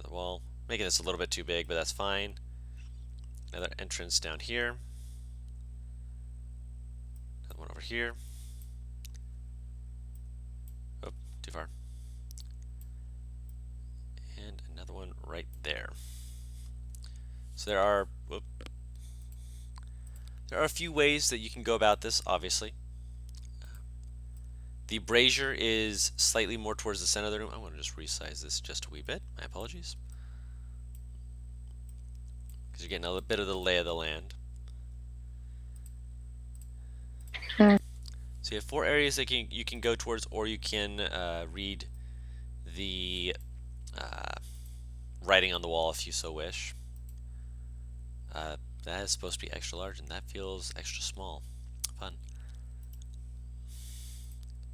The wall. Making this a little bit too big, but that's fine. Another entrance down here. Another one over here. Oh, too far. And another one right there. So there are a few ways that you can go about this, obviously. The brazier is slightly more towards the center of the room. I want to just resize this just a wee bit. My apologies. Because you're getting a little bit of the lay of the land. So you have 4 areas that you can go towards, or you can read the writing on the wall if you so wish. That is supposed to be extra large, and that feels extra small. Fun.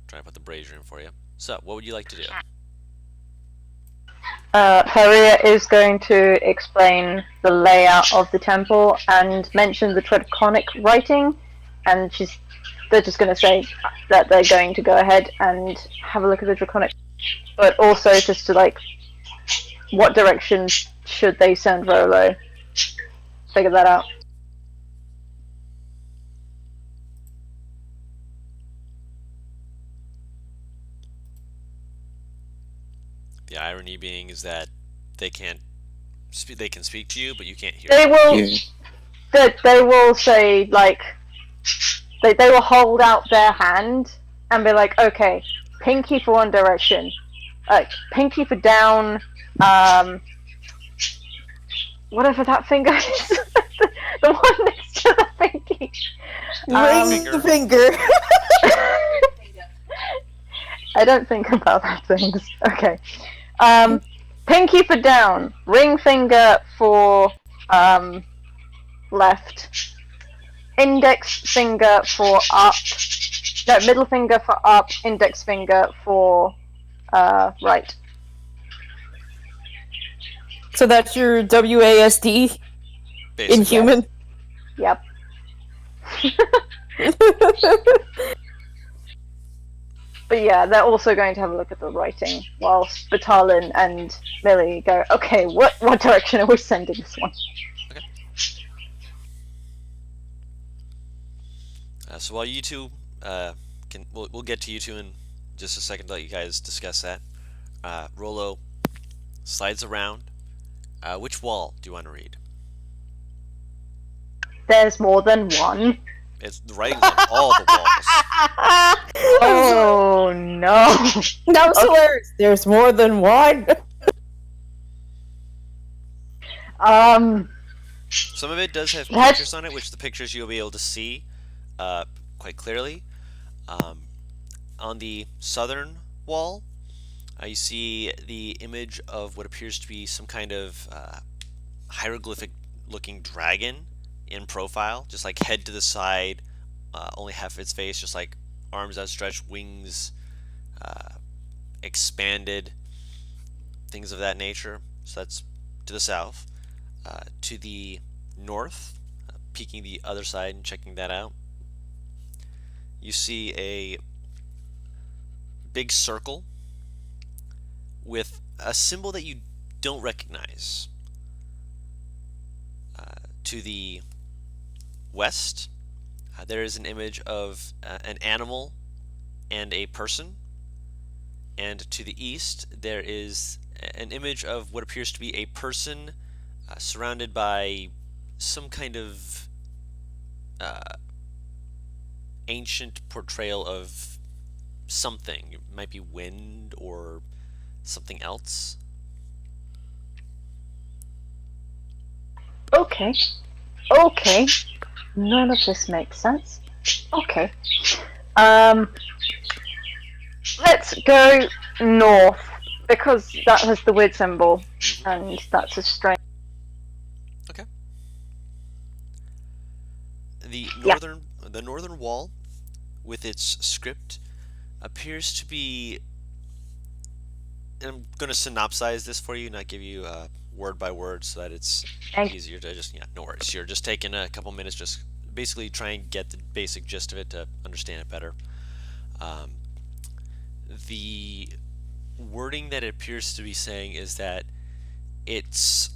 Try to put the brazier in for you. So, what would you like to do? Haria is going to explain the layout of the temple and mention the Draconic writing, and they're just going to say that they're going to go ahead and have a look at the Draconic, but also just to like, what direction should they send Rolo? Figure that out. The irony being is that they can speak to you, but you can't hear. They will. Yeah. They will say like, They will hold out their hand and be like, okay, pinky for one direction, pinky for down, whatever that finger is, the one next to the pinky. Raise the finger. I don't think about that things. Okay. Pinky for down, ring finger for left, index finger for up, no, middle finger for up, index finger for right. So that's your WASD Basically. in human? Yep. But yeah, they're also going to have a look at the writing, whilst Batalin and Millie go, okay, what direction are we sending this one? So while you two we'll get to you two in just a second to let you guys discuss that. Rolo slides around. Which wall do you want to read? There's more than one. It's the writing's on all the walls. Oh no! That was hilarious. There's more than one. Some of it does have That's- pictures on it, which the pictures you'll be able to see quite clearly. On the southern wall, you see the image of what appears to be some kind of hieroglyphic-looking dragon in profile, just like head to the side, only half of its face, just like arms outstretched, wings expanded, things of that nature. So that's to the south. To the north, peeking the other side and checking that out, you see a big circle with a symbol that you don't recognize. To the west, there is an image of an animal and a person, and to the east there is an image of what appears to be a person surrounded by some kind of ancient portrayal of something. It might be wind or something else. Okay. None of this makes sense. Okay. Let's go north, because that has the weird symbol, and that's a strange. The northern wall, with its script, appears to be. And I'm going to synopsize this for you, not give you word by word, so that it's easier to just no worries. You're just taking a couple minutes, just basically try and get the basic gist of it to understand it better. The wording that it appears to be saying is that it's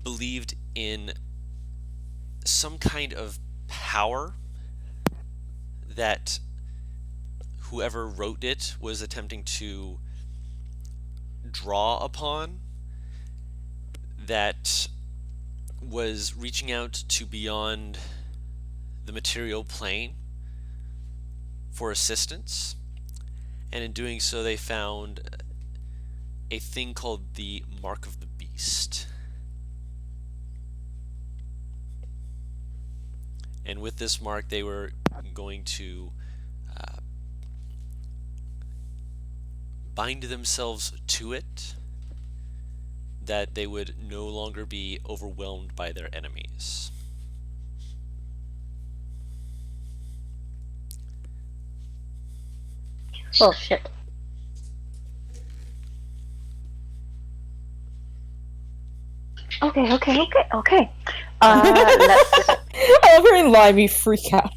believed in some kind of power that whoever wrote it was attempting to draw upon, that was reaching out to beyond the material plane for assistance, and in doing so they found a thing called the Mark of the Beast. And with this mark they were going to bind themselves to it, that they would no longer be overwhelmed by their enemies. Oh shit. Okay. Let's. I love her and Limey freak out.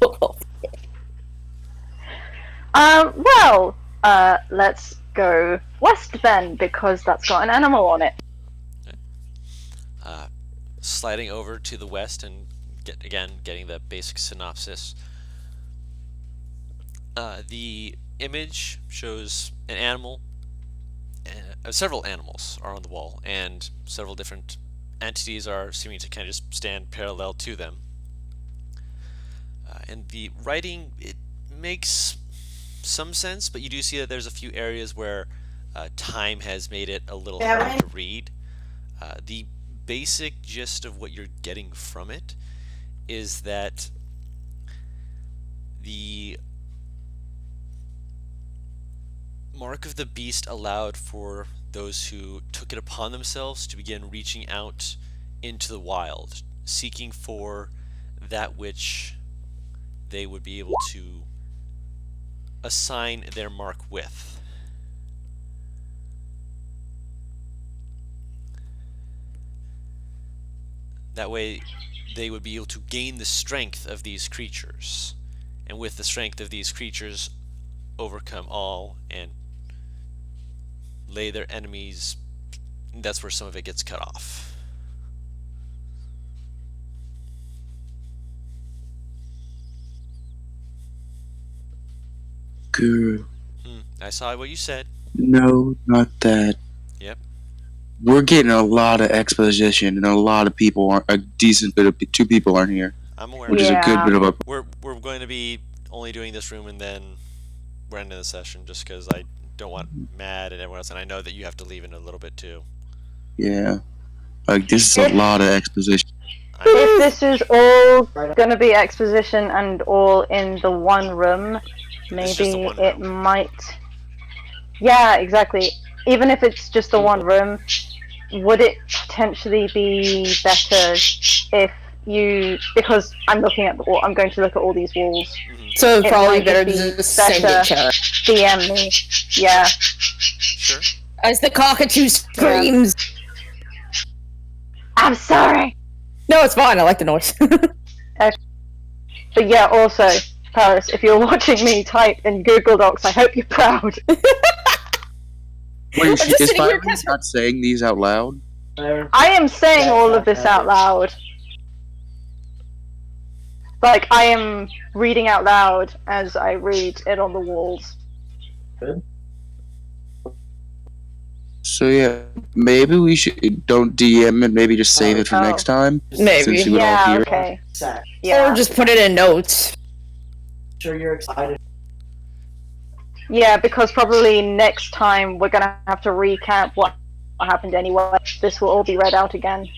Let's go west then, because that's got an animal on it. Sliding over to the west and getting the basic synopsis. The image shows an animal. Several animals are on the wall, and several different entities are seeming to kind of just stand parallel to them. and the writing, it makes some sense, but you do see that there's a few areas where time has made it a little hard to read. The basic gist of what you're getting from it is that the Mark of the Beast allowed for those who took it upon themselves to begin reaching out into the wild, seeking for that which they would be able to assign their mark with. That way they would be able to gain the strength of these creatures, and with the strength of these creatures overcome all and lay their enemies. That's where some of it gets cut off. Guru, I saw what you said. no, not that. Yep. We're getting a lot of exposition, and a lot of people aren't. A decent bit of 2 people aren't here, I'm aware. which is a good bit of a. We're going to be only doing this room, and then we're ending the session just because I don't want Mad and everyone else, and I know that you have to leave in a little bit too. Yeah, like this is a lot of exposition. If this is all gonna be exposition and all in the one room, It's just the maybe one it room. might. Yeah, exactly. Even if it's just the one room, would it potentially be better if you? Because I'm looking at I'm going to look at all these walls. So It probably might better to be just send it to her. DM me. Yeah. Sure. As the cockatoo screams. I'm sorry. No, it's fine. I like the noise. But yeah, also, Paris, if you're watching me type in Google Docs, I hope you're proud. Wait, just is sitting here Fireman not saying these out loud? I am saying all of this out loud. Like, I am reading out loud as I read it on the walls. So yeah, maybe we should don't DM it. Maybe just save it for Oh. next time. Maybe. Since you would all Yeah, hear. okay. Yeah. Or just put it in notes. Yeah, because probably next time we're gonna have to recap what happened anyway. This will all be read out again.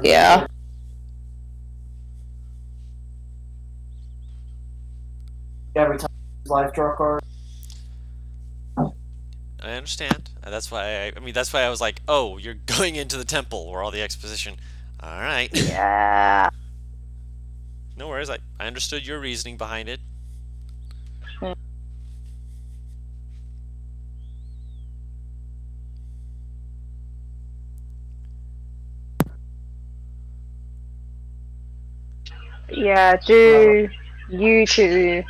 Yeah. Every time life draw card. I understand. That's why that's why I was like, oh, you're going into the temple where all the exposition. All right. Yeah. No worries. I understood your reasoning behind it. Yeah, do you two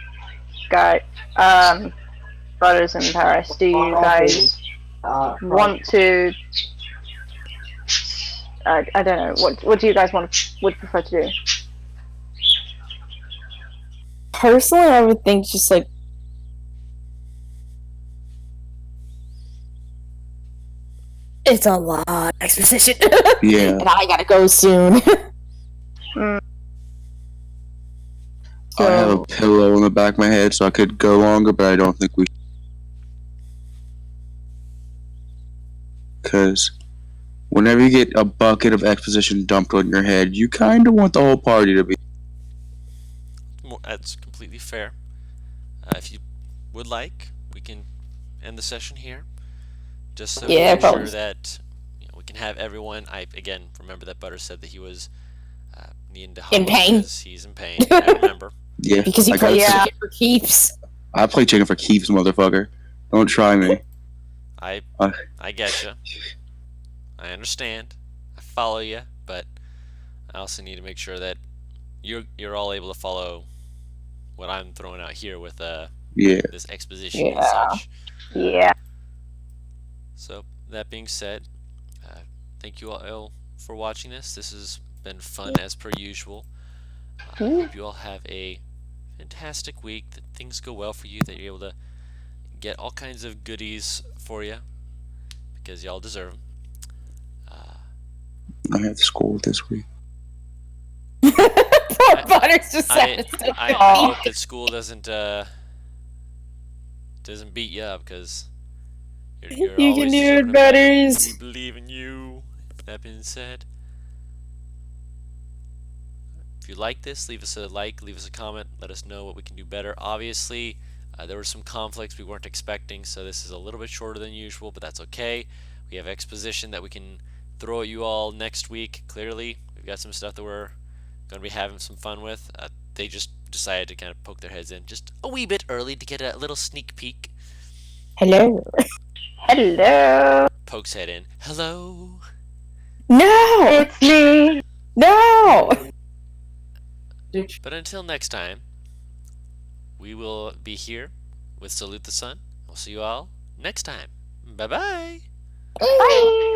guys, brothers in Paris, do you guys want to, I don't know, what do you guys would prefer to do? Personally, I would think just like it's a lot of exposition. Yeah. And I gotta go soon. I have a pillow in the back of my head, so I could go longer, but I don't think we. Because whenever you get a bucket of exposition dumped on your head, you kind of want the whole party to be. That's completely fair. If you would like, we can end the session here. Just so Yeah, we make sure probably. that we can have everyone. I again remember that Butter said that he was needing to In hug pain. because he's in pain. I remember. Yeah. Because he I got plays Yeah. chicken for keeps. I play chicken for keeps, motherfucker. Don't try me. I get you. I understand. I follow you, but I also need to make sure that you're all able to follow what I'm throwing out here with Yeah. this exposition and Yeah. such. Yeah. So that being said, thank you all for watching this. This has been fun as per usual. I hope you all have a fantastic week. That things go well for you. That you're able to get all kinds of goodies for you because y'all deserve them. I have school this week. Poor buddy. Connor's just I sad. hope that school doesn't beat you up, because you're You always can do deserving it of better. better. We believe in you. That being said, if you like this, leave us a like, leave us a comment, let us know what we can do better. Obviously, there were some conflicts we weren't expecting, so this is a little bit shorter than usual, but that's okay. We have exposition that we can throw at you all next week. Clearly, we've got some stuff that we're going to be having some fun with. They just decided to kind of poke their heads in just a wee bit early to get a little sneak peek. Hello. Hello. Pokes head in. Hello. No! It's me. No! But until next time, we will be here with Salute the Sun. We'll see you all next time. Bye-bye. Bye.